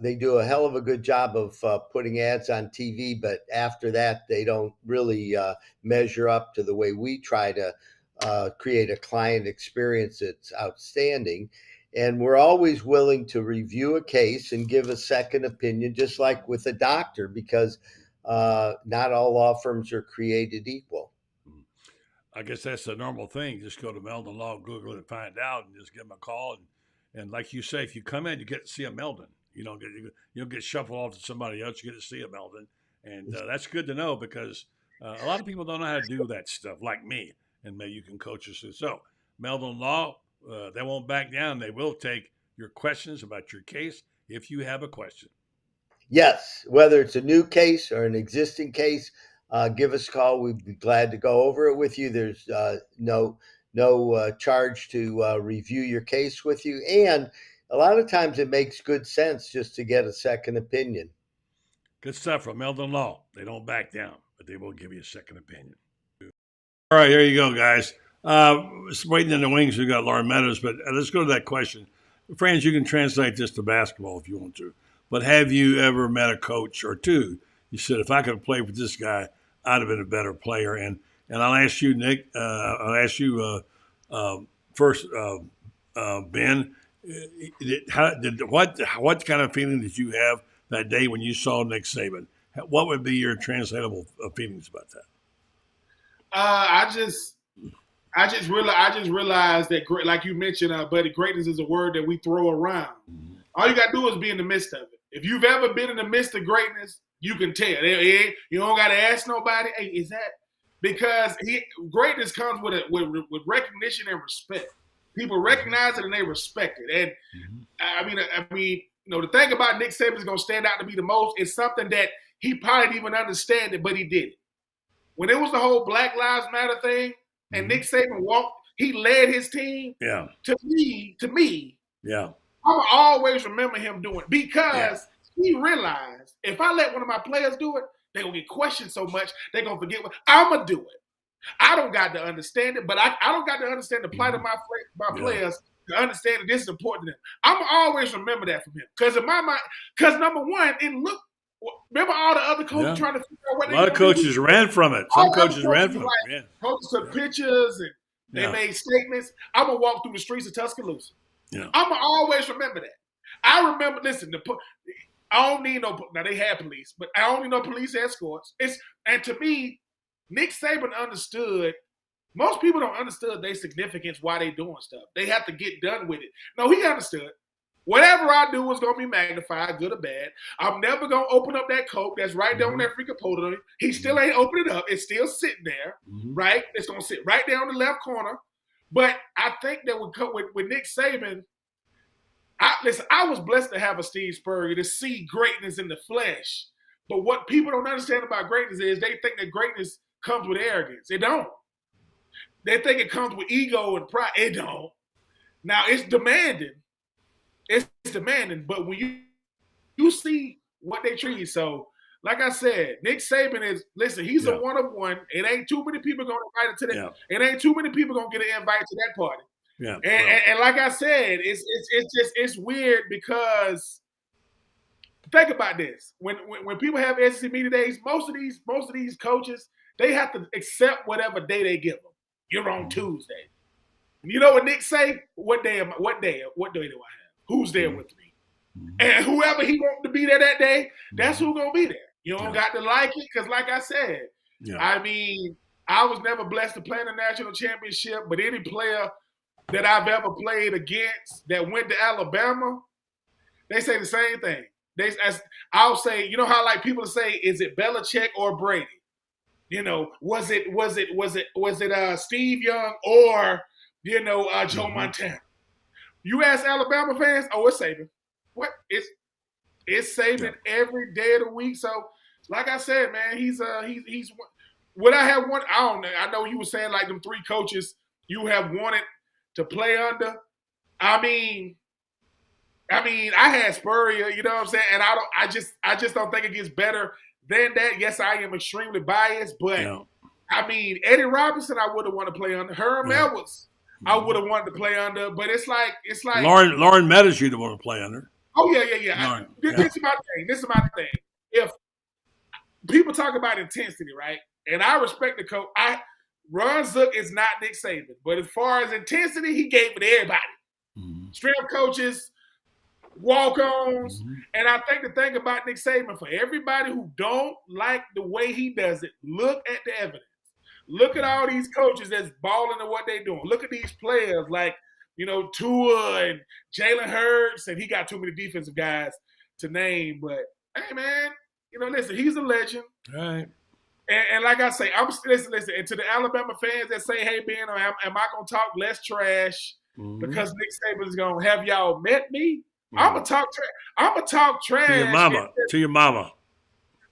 they do a hell of a good job of putting ads on TV. But after that, they don't really measure up to the way we try to create a client experience that's outstanding. And we're always willing to review a case and give a second opinion, just like with a doctor, because not all law firms are created equal. I guess that's the normal thing. Just go to Meldon Law, Google it, and find out, and just give them a call. And like you say, if you come in, you get to see a Meldon. You don't get shuffled off to somebody else. You get to see a Meldon, and that's good to know, because a lot of people don't know how to do that stuff, like me. And maybe you can coach us. So Meldon Law, they won't back down. They will take your questions about your case if you have a question. Yes, whether it's a new case or an existing case, give us a call. We'd be glad to go over it with you. There's no charge to review your case with you. And a lot of times it makes good sense just to get a second opinion. Good stuff from Meldon Law. They don't back down, but they will give you a second opinion. All right, here you go, guys. Waiting in the wings, we've got Loren Meadows, but let's go to that question. Franz, you can translate this to basketball if you want to, but have you ever met a coach or two you said, if I could have played with this guy, I'd have been a better player. And I'll ask you, Nick. I'll ask you first, Ben. What kind of feeling did you have that day when you saw Nick Saban? What would be your translatable feelings about that? I just realized that, like you mentioned, buddy, greatness is a word that we throw around. Mm-hmm. All you got to do is be in the midst of it. If you've ever been in the midst of greatness, you can tell. You don't got to ask nobody, hey, is that? Because greatness comes with recognition and respect. People recognize it and they respect it. And I mean, the thing about Nick Saban is going to stand out to be the most is something that he probably didn't even understand it, but he did it. When it was the whole Black Lives Matter thing, and Nick Saban he led his team. Yeah. To me. Yeah. I'm gonna always remember him doing it because he realized if I let one of my players do it, they're gonna get questioned so much they're gonna forget what I'm gonna do it. I don't got to understand it, but I don't got to understand the plight of my players to understand that this is important to them. I'm gonna always remember that from him because in my mind, number one, remember all the other coaches trying to figure out what a lot of coaches ran from it. Some coaches ran from it. Yeah. Coaches took pictures and they made statements. I'm gonna walk through the streets of Tuscaloosa. Yeah. I'm gonna always remember that. I remember. Listen, I don't need no. Now they had police, but I don't need no police escorts. And to me, Nick Saban understood. Most people don't understand their significance why they doing stuff. They have to get done with it. No, he understood. Whatever I do is going to be magnified, good or bad. I'm never going to open up that Coke that's right there on that freaking podium. He still ain't opened it up. It's still sitting there, right? It's going to sit right there on the left corner. But I think that with Nick Saban, I was blessed to have a Steve Spurrier to see greatness in the flesh. But what people don't understand about greatness is they think that greatness comes with arrogance. It don't. They think it comes with ego and pride. It don't. Now, it's demanding. It's demanding, but when you see what they treat you, so like I said, Nick Saban he's a one of one. It ain't too many people gonna invite to that. Yeah. It ain't too many people gonna get an invite to that party. Yeah. And like I said, it's weird because think about this. When people have SEC media days, most of these coaches, they have to accept whatever day they give them. You're on Tuesday. You know what Nick say? What day do I have? Who's there with me? And whoever he wants to be there that day, that's who's going to be there. You don't got to like it because, like I said, I mean, I was never blessed to play in a national championship, but any player that I've ever played against that went to Alabama, they say the same thing. I'll say, you know how like people say, is it Belichick or Brady? You know, was it Steve Young or Joe Montana? You ask Alabama fans, it's Saban. What? It's Saban every day of the week. So, like I said, man, he's would I have one? I don't know. I know you were saying like them three coaches you have wanted to play under. I mean, I had Spurrier, you know what I'm saying? And I just don't think it gets better than that. Yes, I am extremely biased, but I mean, Eddie Robinson, I would have wanted to play under. Herm Edwards, I would have wanted to play under, but it's like Loren Meadows you'd want to play under. Oh yeah. This is my thing. If people talk about intensity, right? And I respect the coach. Ron Zook is not Nick Saban, but as far as intensity, he gave it to everybody. Strength coaches, walk-ons, and I think the thing about Nick Saban, for everybody who don't like the way he does it, look at the evidence. Look at all these coaches that's balling at what they're doing. Look at these players like, Tua and Jalen Hurts, and he got too many defensive guys to name. But, hey, man, listen, he's a legend. All right. And like I say, listen, and to the Alabama fans that say, hey, Ben, am I going to talk less trash because Nick Saban is going to have y'all met me? I'm going to talk trash. To your mama.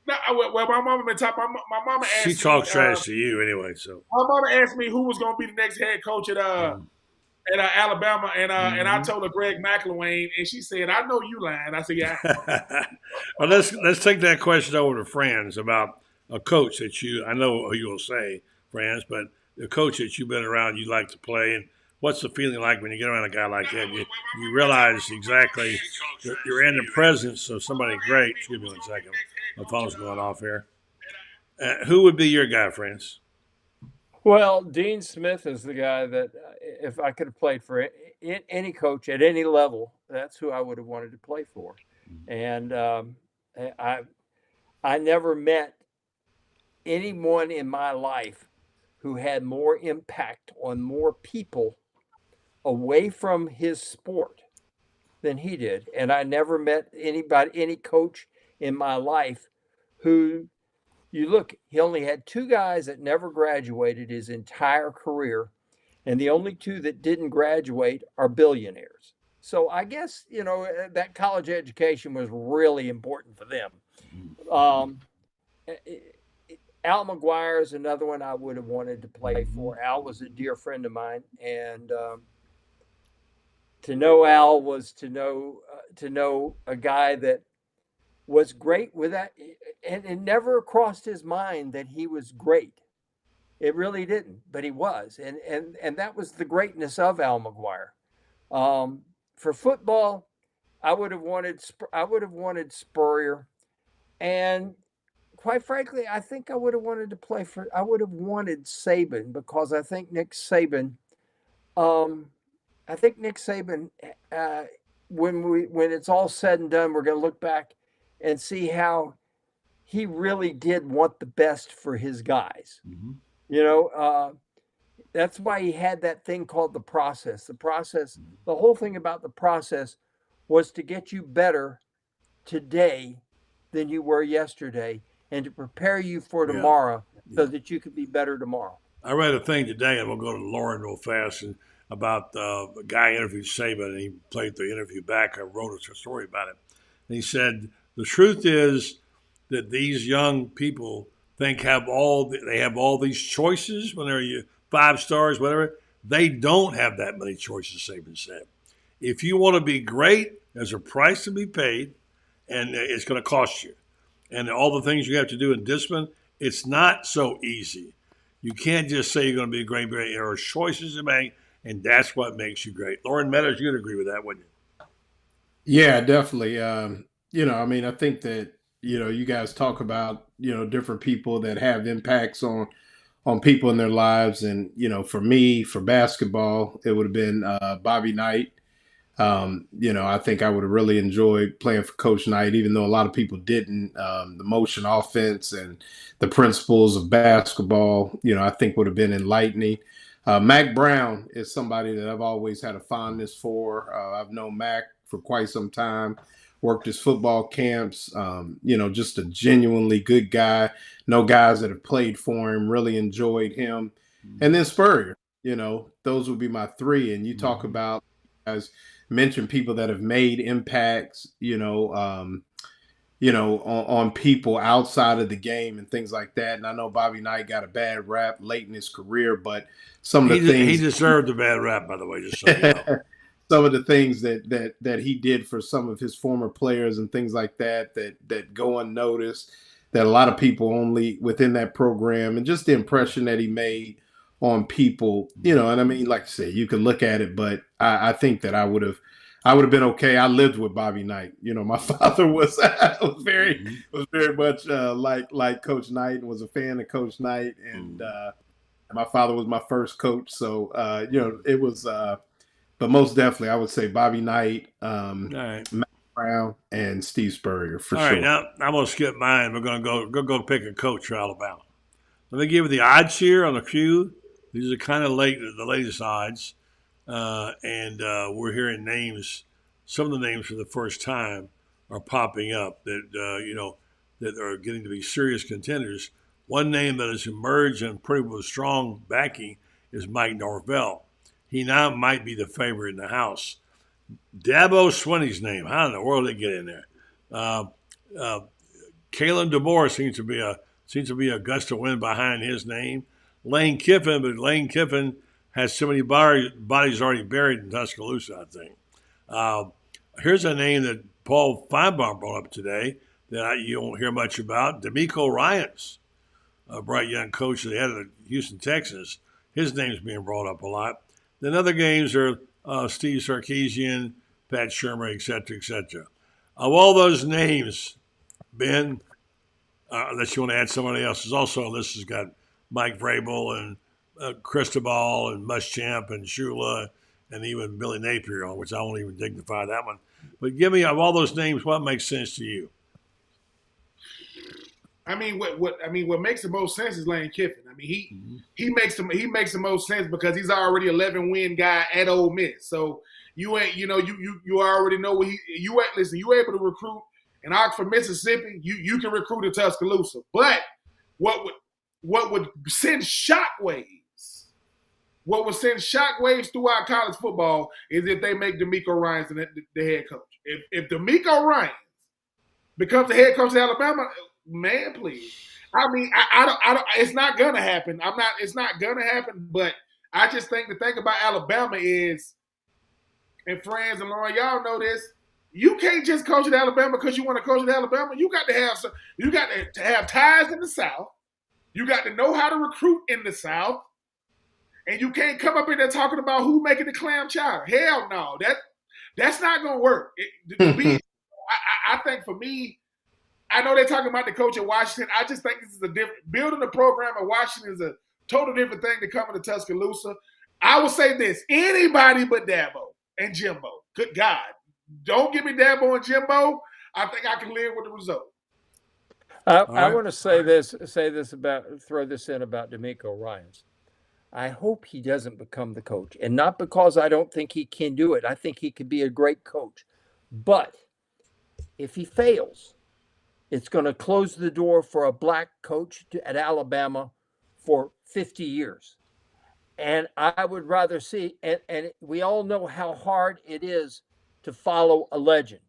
No, well, my mama been talking. My mama asked me. She talks trash to you anyway. So my mama asked me who was going to be the next head coach at Alabama, and I told her Greg McElwain, and she said, "I know you lying." I said, "Yeah." Well, let's take that question over to Franz about a coach that I know who you'll say, Franz, but the coach that you've been around, you like to play, and what's the feeling like when you get around a guy like that? You realize exactly that you're in the presence of somebody great. Excuse me one second. My phone's going off here. Who would be your guy, Franz? Well, Dean Smith is the guy that, if I could have played for any coach at any level, that's who I would have wanted to play for. And I never met anyone in my life who had more impact on more people away from his sport than he did. And I never met any coach in my life who, you look, he only had 2 guys that never graduated his entire career. And the only 2 that didn't graduate are billionaires. So I guess, that college education was really important for them. Al McGuire is another one I would have wanted to play for. Al was a dear friend of mine, and to know Al was to know a guy that was great with that, and it never crossed his mind that he was great. It really didn't, but he was, and that was the greatness of Al McGuire. For football, I would have wanted Spurrier, and quite frankly, I think I would have wanted Saban, because I think Nick Saban, when it's all said and done, we're going to look back and see how he really did want the best for his guys. That's why he had that thing called the process. The whole thing about the process was to get you better today than you were yesterday, and to prepare you for tomorrow so that you could be better tomorrow. I read a thing today, and we'll go to Loren real fast, and about a guy interviewed Saban, and he played the interview back. I wrote a story about it. And he said, the truth is that these young people they have all these choices when they're 5 stars, whatever. They don't have that many choices, Saban said. If you want to be great, there's a price to be paid, and it's going to cost you. And all the things you have to do in discipline, it's not so easy. You can't just say you're going to be a great. There are choices to make, and that's what makes you great. Loren Meadows, you'd agree with that, wouldn't you? Yeah, definitely. I think that, you guys talk about, different people that have impacts on people in their lives. And, for me, for basketball, it would have been Bobby Knight. I think I would have really enjoyed playing for Coach Knight, even though a lot of people didn't. The motion offense and the principles of basketball, I think would have been enlightening. Mac Brown is somebody that I've always had a fondness for. I've known Mac for quite some time, worked his football camps, just a genuinely good guy. Know guys that have played for him, really enjoyed him. And then Spurrier, those would be my 3. And you talk about, as mentioned, people that have made impacts, on people outside of the game and things like that. And I know Bobby Knight got a bad rap late in his career, but some of the things he deserved a bad rap, by the way, just so you know. Some of the things that he did for some of his former players and things like that go unnoticed, that a lot of people only within that program, and just the impression that he made on people, and I mean, like I said, you can look at it, but I think that I would have been okay. I lived with Bobby Knight. My father was very much like Coach Knight, and was a fan of Coach Knight, and my father was my first coach. So it was. But most definitely, I would say Bobby Knight, Matt Brown, and Steve Spurrier for sure. All right, now I'm going to skip mine. We're going to go pick a coach for Alabama. Let me give you the odds here on a few. These are kind of the latest odds, and we're hearing names. Some of the names for the first time are popping up that that are getting to be serious contenders. One name that has emerged and pretty with strong backing is Mike Norvell. He now might be the favorite in the house. Dabo Swinney's name. How in the world did they get in there? Kalen DeBoer seems to be a gust of wind behind his name. Lane Kiffin, but Lane Kiffin has so many bodies already buried in Tuscaloosa, I think. Here's a name that Paul Feinbaum brought up today that you don't hear much about. D'Amico Ryans, a bright young coach that had at Houston, Texas. His name's being brought up a lot. Then other games are Steve Sarkisian, Pat Shermer, et cetera, et cetera. Of all those names, Ben, unless you want to add somebody else. There's also this has got Mike Vrabel and Cristobal and Muschamp and Shula and even Billy Napier on, which I won't even dignify that one. But give me, of all those names, what makes sense to you? I mean, what makes the most sense is Lane Kiffin. I mean, he makes the most sense because he's already 11-win guy at Ole Miss. So you ain't, you already know what listen, you able to recruit in Oxford, Mississippi. You can recruit in Tuscaloosa. But what would send shockwaves? What would send shockwaves throughout college football is if they make DeMeco Ryans the head coach. If DeMeco Ryans becomes the head coach of Alabama, man, please. I mean, I don't. It's not gonna happen. It's not gonna happen. But I just think the thing about Alabama is, and Franz and Loren, y'all know this. You can't just coach at Alabama because you want to coach at Alabama. You got to have You got to have ties in the South. You got to know how to recruit in the South. And you can't come up in there talking about who making the clam chowder. Hell no, that's not gonna work. I think for me. I know they're talking about the coach at Washington. I just think this is a different – building a program at Washington is a total different thing than coming to Tuscaloosa. I will say this. Anybody but Dabo and Jimbo. Good God. Don't give me Dabo and Jimbo. I think I can live with the result. I want to throw this in about DeMeco Ryans. I hope he doesn't become the coach. And not because I don't think he can do it. I think he could be a great coach. But if he fails – it's going to close the door for a black coach at Alabama for 50 years. And I would rather see, and we all know how hard it is to follow a legend,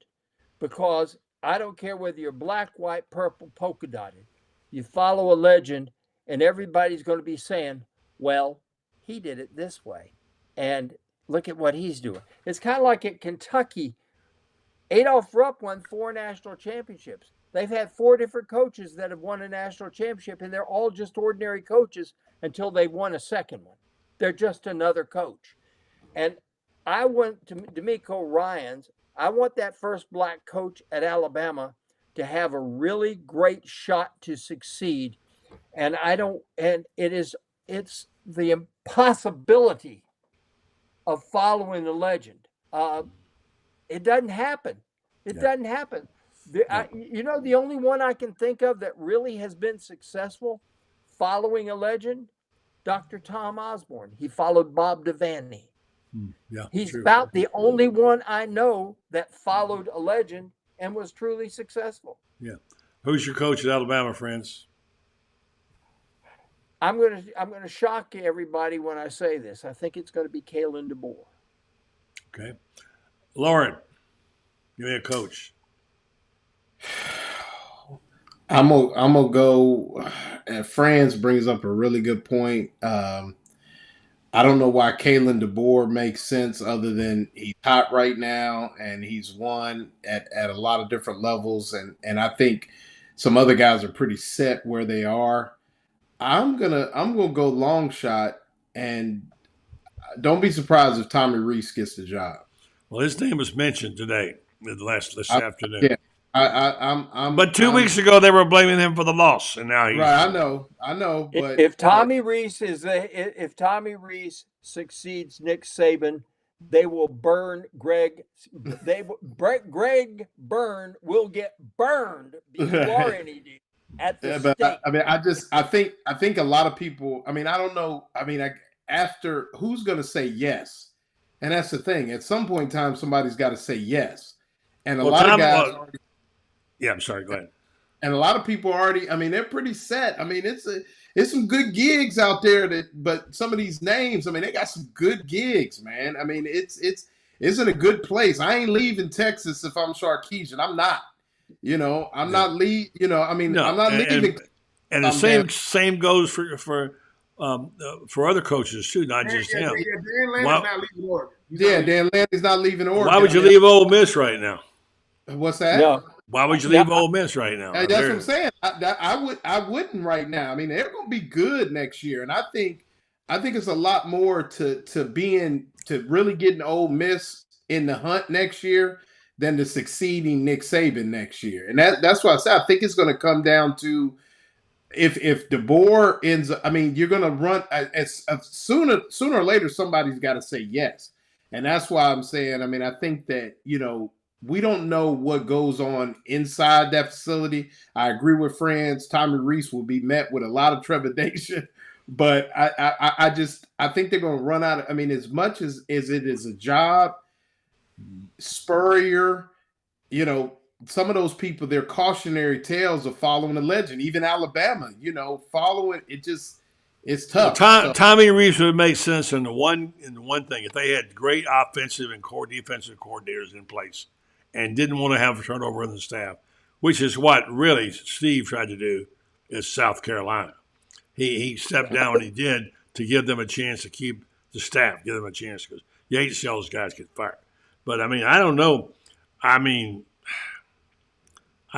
because I don't care whether you're black, white, purple, polka dotted, you follow a legend and everybody's going to be saying, well, he did it this way. And look at what he's doing. It's kind of like at Kentucky. Adolph Rupp won 4 national championships. They've had 4 different coaches that have won a national championship, and they're all just ordinary coaches until they've won a second one. They're just another coach. And I want DeMeco Ryans, I want that first black coach at Alabama to have a really great shot to succeed. And it's the impossibility of following a legend. It doesn't happen. It doesn't happen. The only one I can think of that really has been successful following a legend, Dr. Tom Osborne. He followed Bob Devaney. He's true. About the only one I know that followed a legend and was truly successful. Yeah. Who's your coach at Alabama, Franz? I'm gonna shock everybody when I say this. I think it's going to be Kalen DeBoer. Okay. Loren, give me a coach. I'm gonna go. Franz brings up a really good point. I don't know why Kalen DeBoer makes sense other than he's hot right now and he's won at a lot of different levels, and I think some other guys are pretty set where they are. I'm gonna go long shot, and don't be surprised if Tommy Rees gets the job. Well, his name was mentioned today, this afternoon. Yeah. But 2 weeks ago they were blaming him for the loss, and now he's right. I know. But if Tommy Rees succeeds Nick Saban, they will burn Greg. Greg Byrne will get burned before any at the stake. I mean, I think a lot of people. I mean, I don't know. I mean, after who's going to say yes, and that's the thing. At some point in time, somebody's got to say yes, and a lot of guys. Yeah, I'm sorry. Go ahead. And a lot of people already. I mean, they're pretty set. I mean, it's some good gigs out there. But some of these names. I mean, they got some good gigs, man. I mean, it's in a good place. I ain't leaving Texas if I'm Sarkisian. I'm not. I'm not leaving. I'm not leaving. And the same goes for other coaches too, not just him. Dan Landy's not leaving Oregon. Dan Landy's not leaving Oregon. Why would you leave Ole Miss right now? What's that? No. Why would you leave Ole Miss right now? That's what I'm saying. I wouldn't right now. I mean, they're going to be good next year, and I think it's a lot more to really getting Ole Miss in the hunt next year than the succeeding Nick Saban next year. And that's why I say I think it's going to come down to if DeBoer ends up, I mean, you're going to run sooner or later, somebody's got to say yes. And that's why I'm saying, I mean, I think that, we don't know what goes on inside that facility. I agree with Franz. Tommy Rees will be met with a lot of trepidation, but I think they're going to run out of, I mean, as much as it is a job, Spurrier, some of those people, they're cautionary tales of following the legend. Even Alabama, following it, it's tough. Well, Tommy Rees would make sense in the one thing if they had great offensive and defensive coordinators in place and didn't want to have a turnover in the staff, which is what really Steve tried to do at South Carolina. He stepped down when he did to give them a chance to keep the staff, give them a chance, because you hate to see all those guys get fired. But, I mean, I don't know. I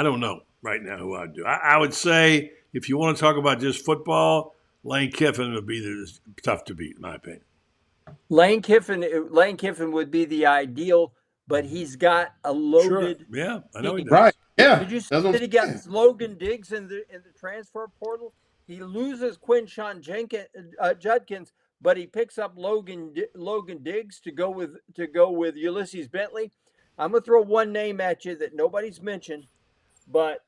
don't know right now who I'd do. I would say if you want to talk about just football, Lane Kiffin would be tough to beat, in my opinion. Lane Kiffin would be the ideal, but he's got a loaded. Sure. Yeah, I know he does. Right. Yeah. Did you see that he got Logan Diggs in the transfer portal? He loses Quinshawn Judkins, but he picks up Logan Diggs to go with Ulysses Bentley. I'm gonna throw one name at you that nobody's mentioned, but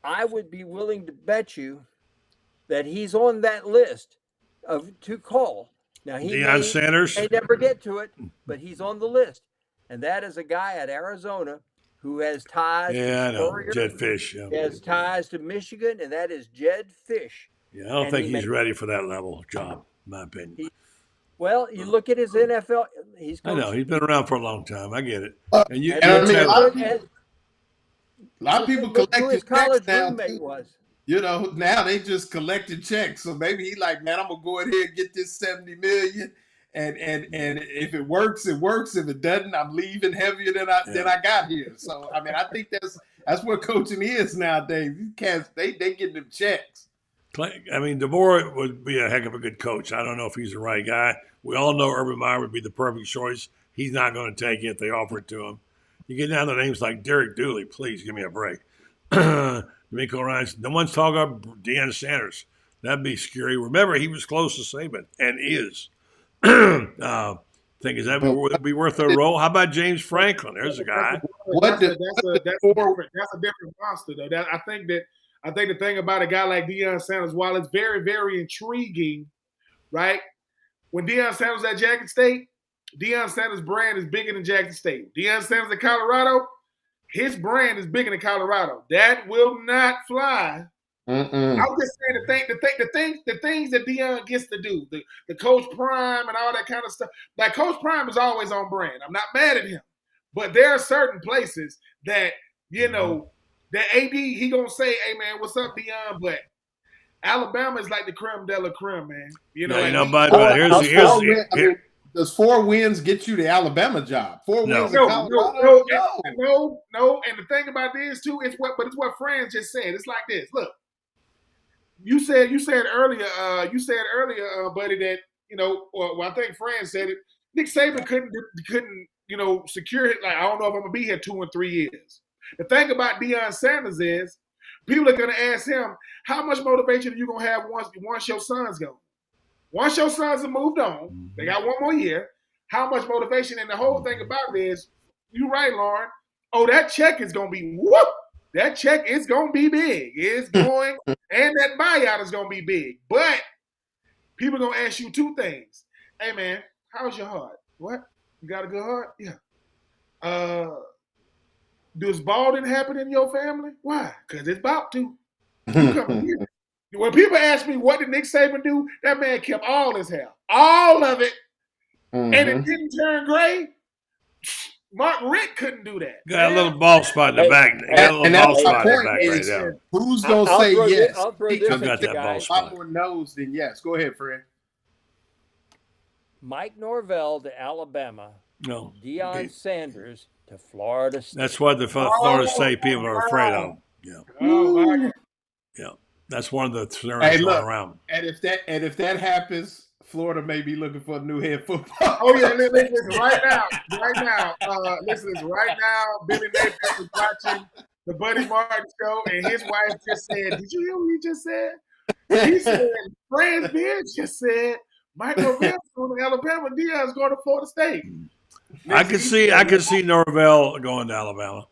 I would be willing to bet you that he's on that list to call. Now Deion Sanders may never get to it, but he's on the list, and that is a guy at Arizona who has ties. Yeah, I know. Spurrier, Jed Fish. Yeah. He has ties to Michigan, and that is Jed Fish. Yeah, I don't think he's ready for that level job, in my opinion. Well, you look at his NFL. I know he's been around for a long time. I get it. A lot of people collected checks now. Now they just collected checks. So maybe he like, man, I'm gonna go ahead and get this $70 million, and if it works, it works. If it doesn't, I'm leaving heavier than I got here. So I mean, I think that's what coaching is nowadays. These cats, they get them checks. I mean, DeBoer would be a heck of a good coach. I don't know if he's the right guy. We all know Urban Meyer would be the perfect choice. He's not going to take it if they offer it to him. You get down to names like Derek Dooley. Please give me a break. D'Amico Ryan's. No one's talking about Deion Sanders. That'd be scary. Remember, he was close to Saban and is. Is that would be worth a roll? How about James Franklin? There's a guy. That's a different monster, though. I think the thing about a guy like Deion Sanders, while it's very, very intriguing, right? When Deion Sanders at Jackson State, Deion Sanders' brand is bigger than Jackson State. Deion Sanders at Colorado, his brand is bigger than Colorado. That will not fly. I'm just saying the things that Deion gets to do, the Coach Prime and all that kind of stuff. Like Coach Prime is always on brand. I'm not mad at him, but there are certain places that that AD he gonna say, "Hey man, what's up, Deion?" But Alabama is like the creme de la creme, man. Does 4 wins get you the Alabama job? 4 wins in Colorado? No. And the thing about this too, it's what Franz just said. It's like this. Look, you said earlier, buddy, that I think Franz said it. Nick Saban couldn't secure it. Like, I don't know if I'm gonna be here 2 and 3 years. The thing about Deion Sanders is people are gonna ask him, how much motivation are you gonna have once your son's gone? Once your sons have moved on, they got 1 more year. How much motivation? And the whole thing about it is, you're right, Loren. Oh, that check is gonna be whoop. That check is gonna be big. It's going, and that buyout is gonna be big. But people are gonna ask you 2 things. Hey man, how's your heart? What? You got a good heart? Yeah. Does balding happen in your family? Why? Because it's about to. You come here. When people ask me what did Nick Saban do, that man kept all his hair, all of it, and it didn't turn gray. Mark Richt couldn't do that. Got a little bald spot in the back. Right there. Who's gonna say yes? I'll throw this got that bald spot. More knows than yes. Go ahead, Fred. Mike Norvell to Alabama. No. Deion Sanders to Florida State. That's what the Florida State people are afraid of. Yeah. Oh my God. Yeah. That's one of the scenarios going around. And if that happens, Florida may be looking for a new head football. Oh yeah, listen, right now, listen, right now, Billy Napier was watching the Buddy Martin show, and his wife just said, "Did you hear what he just said?" He said, "Franz Beard just said Mike Norvell's going to Alabama, Dion's going to Florida State." I can see Norvell going to Alabama.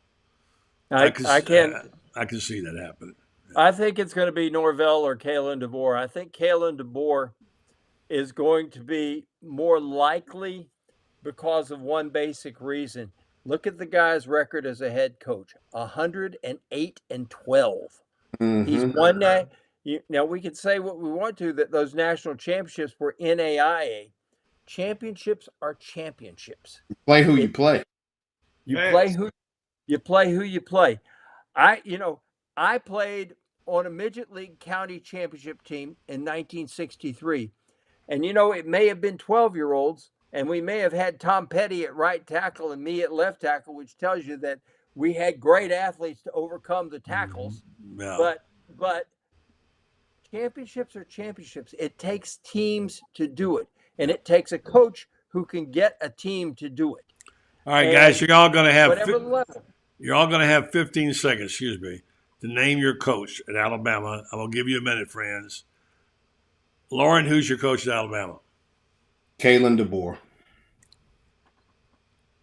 I can see that happening. I think it's going to be Norvell or Kalen DeBoer. I think Kalen DeBoer is going to be more likely because of one basic reason. Look at the guy's record as a head coach: 108-12. He's won that. Now we can say what we want to, that those national championships were NAIA. Championships are championships. Play who you play. You play who you play. I played on a midget league county championship team in 1963. And, it may have been 12-year-olds, and we may have had Tom Petty at right tackle and me at left tackle, which tells you that we had great athletes to overcome the tackles. Yeah. But championships are championships. It takes teams to do it, and it takes a coach who can get a team to do it. All right, guys, you're all going to have whatever the level. You're all going to have 15 seconds, to name your coach at Alabama. I'm going to give you a minute, friends. Loren, who's your coach at Alabama? Kalen DeBoer.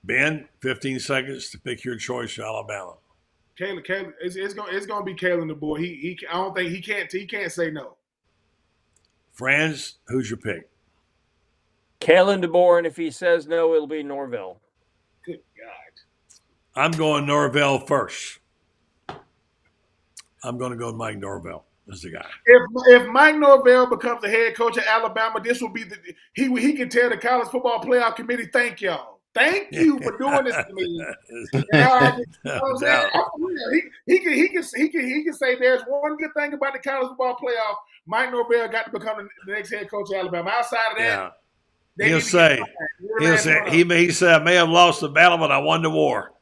Ben, 15 seconds to pick your choice for Alabama. Kalen, it's going to be Kalen DeBoer. I don't think he can't say no. Franz, who's your pick? Kalen DeBoer, and if he says no, it'll be Norvell. Good God. I'm going Norvell first. I'm going to go with Mike Norvell as the guy. If Mike Norvell becomes the head coach at Alabama, this will be he can tell the college football playoff committee, thank y'all. Thank you for doing this to me. You know what I'm saying? He can say there's one good thing about the college football playoff. Mike Norvell got to become the next head coach of Alabama. Outside of that, he'll say, he said, I may have lost the battle, but I won the war.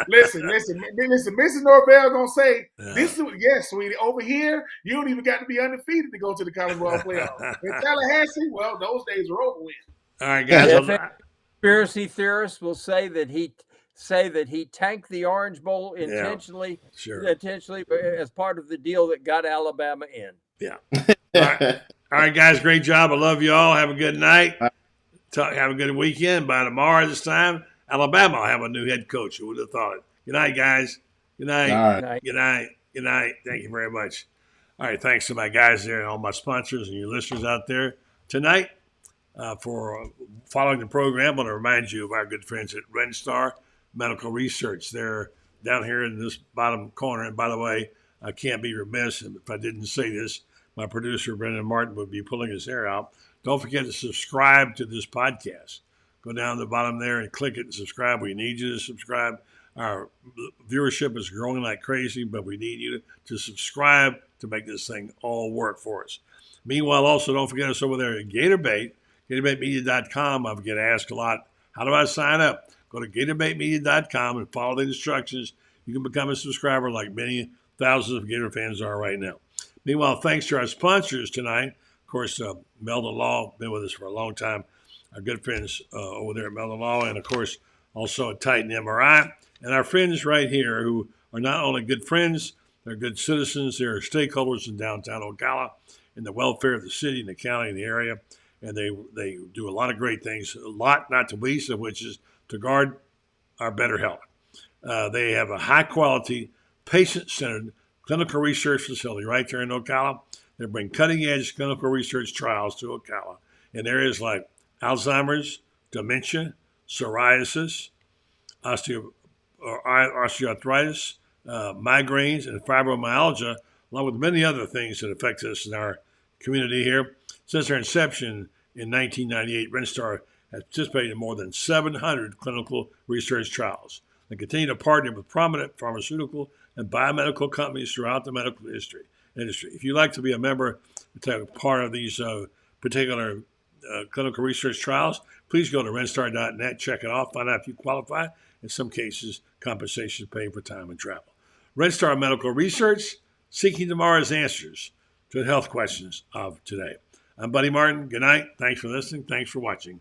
Listen. Mrs. Norvell gonna say, "This is sweetie. Over here, you don't even got to be undefeated to go to the college football playoff." In Tallahassee, well, those days are over with. All right, guys. Conspiracy theorists will say that he tanked the Orange Bowl intentionally, as part of the deal that got Alabama in. Yeah. All right, guys. Great job. I love you all. Have a good night. Have a good weekend. By tomorrow this time, Alabama will have a new head coach. Who would have thought it? Good night, guys. Good night. All right. Good night. Good night. Thank you very much. All right. Thanks to my guys there and all my sponsors and you listeners out there tonight for following the program. I want to remind you of our good friends at RenStar Medical Research. They're down here in this bottom corner. And by the way, I can't be remiss if I didn't say this. My producer, Brendan Martin, would be pulling his hair out. Don't forget to subscribe to this podcast. Go down to the bottom there and click it and subscribe. We need you to subscribe. Our viewership is growing like crazy, but we need you to subscribe to make this thing all work for us. Meanwhile, also, don't forget us over there at GatorBait, GatorBaitMedia.com. I get asked a lot, how do I sign up? Go to GatorBaitMedia.com and follow the instructions. You can become a subscriber like many thousands of Gator fans are right now. Meanwhile, thanks to our sponsors tonight. Of course, Meldon Law, been with us for a long time. Our good friends over there at Meldon Law, and of course, also at Titan MRI. And our friends right here who are not only good friends, they're good citizens, they're stakeholders in downtown Ocala, in the welfare of the city and the county and the area. And they do a lot of great things, a lot, not the least of which is to guard our better health. They have a high-quality, patient-centered clinical research facility right there in Ocala. They bring cutting-edge clinical research trials to Ocala in areas like Alzheimer's, dementia, psoriasis, osteoarthritis, migraines, and fibromyalgia, along with many other things that affect us in our community here. Since their inception in 1998, RenStar has participated in more than 700 clinical research trials. They continue to partner with prominent pharmaceutical and biomedical companies throughout the medical industry. If you'd like to be a member, to take part of these particular clinical research trials, please go to renstar.net, check it off, find out if you qualify. In some cases, compensation is paid for time and travel. RenStar Medical Research, seeking tomorrow's answers to the health questions of today. I'm Buddy Martin. Good night. Thanks for listening. Thanks for watching.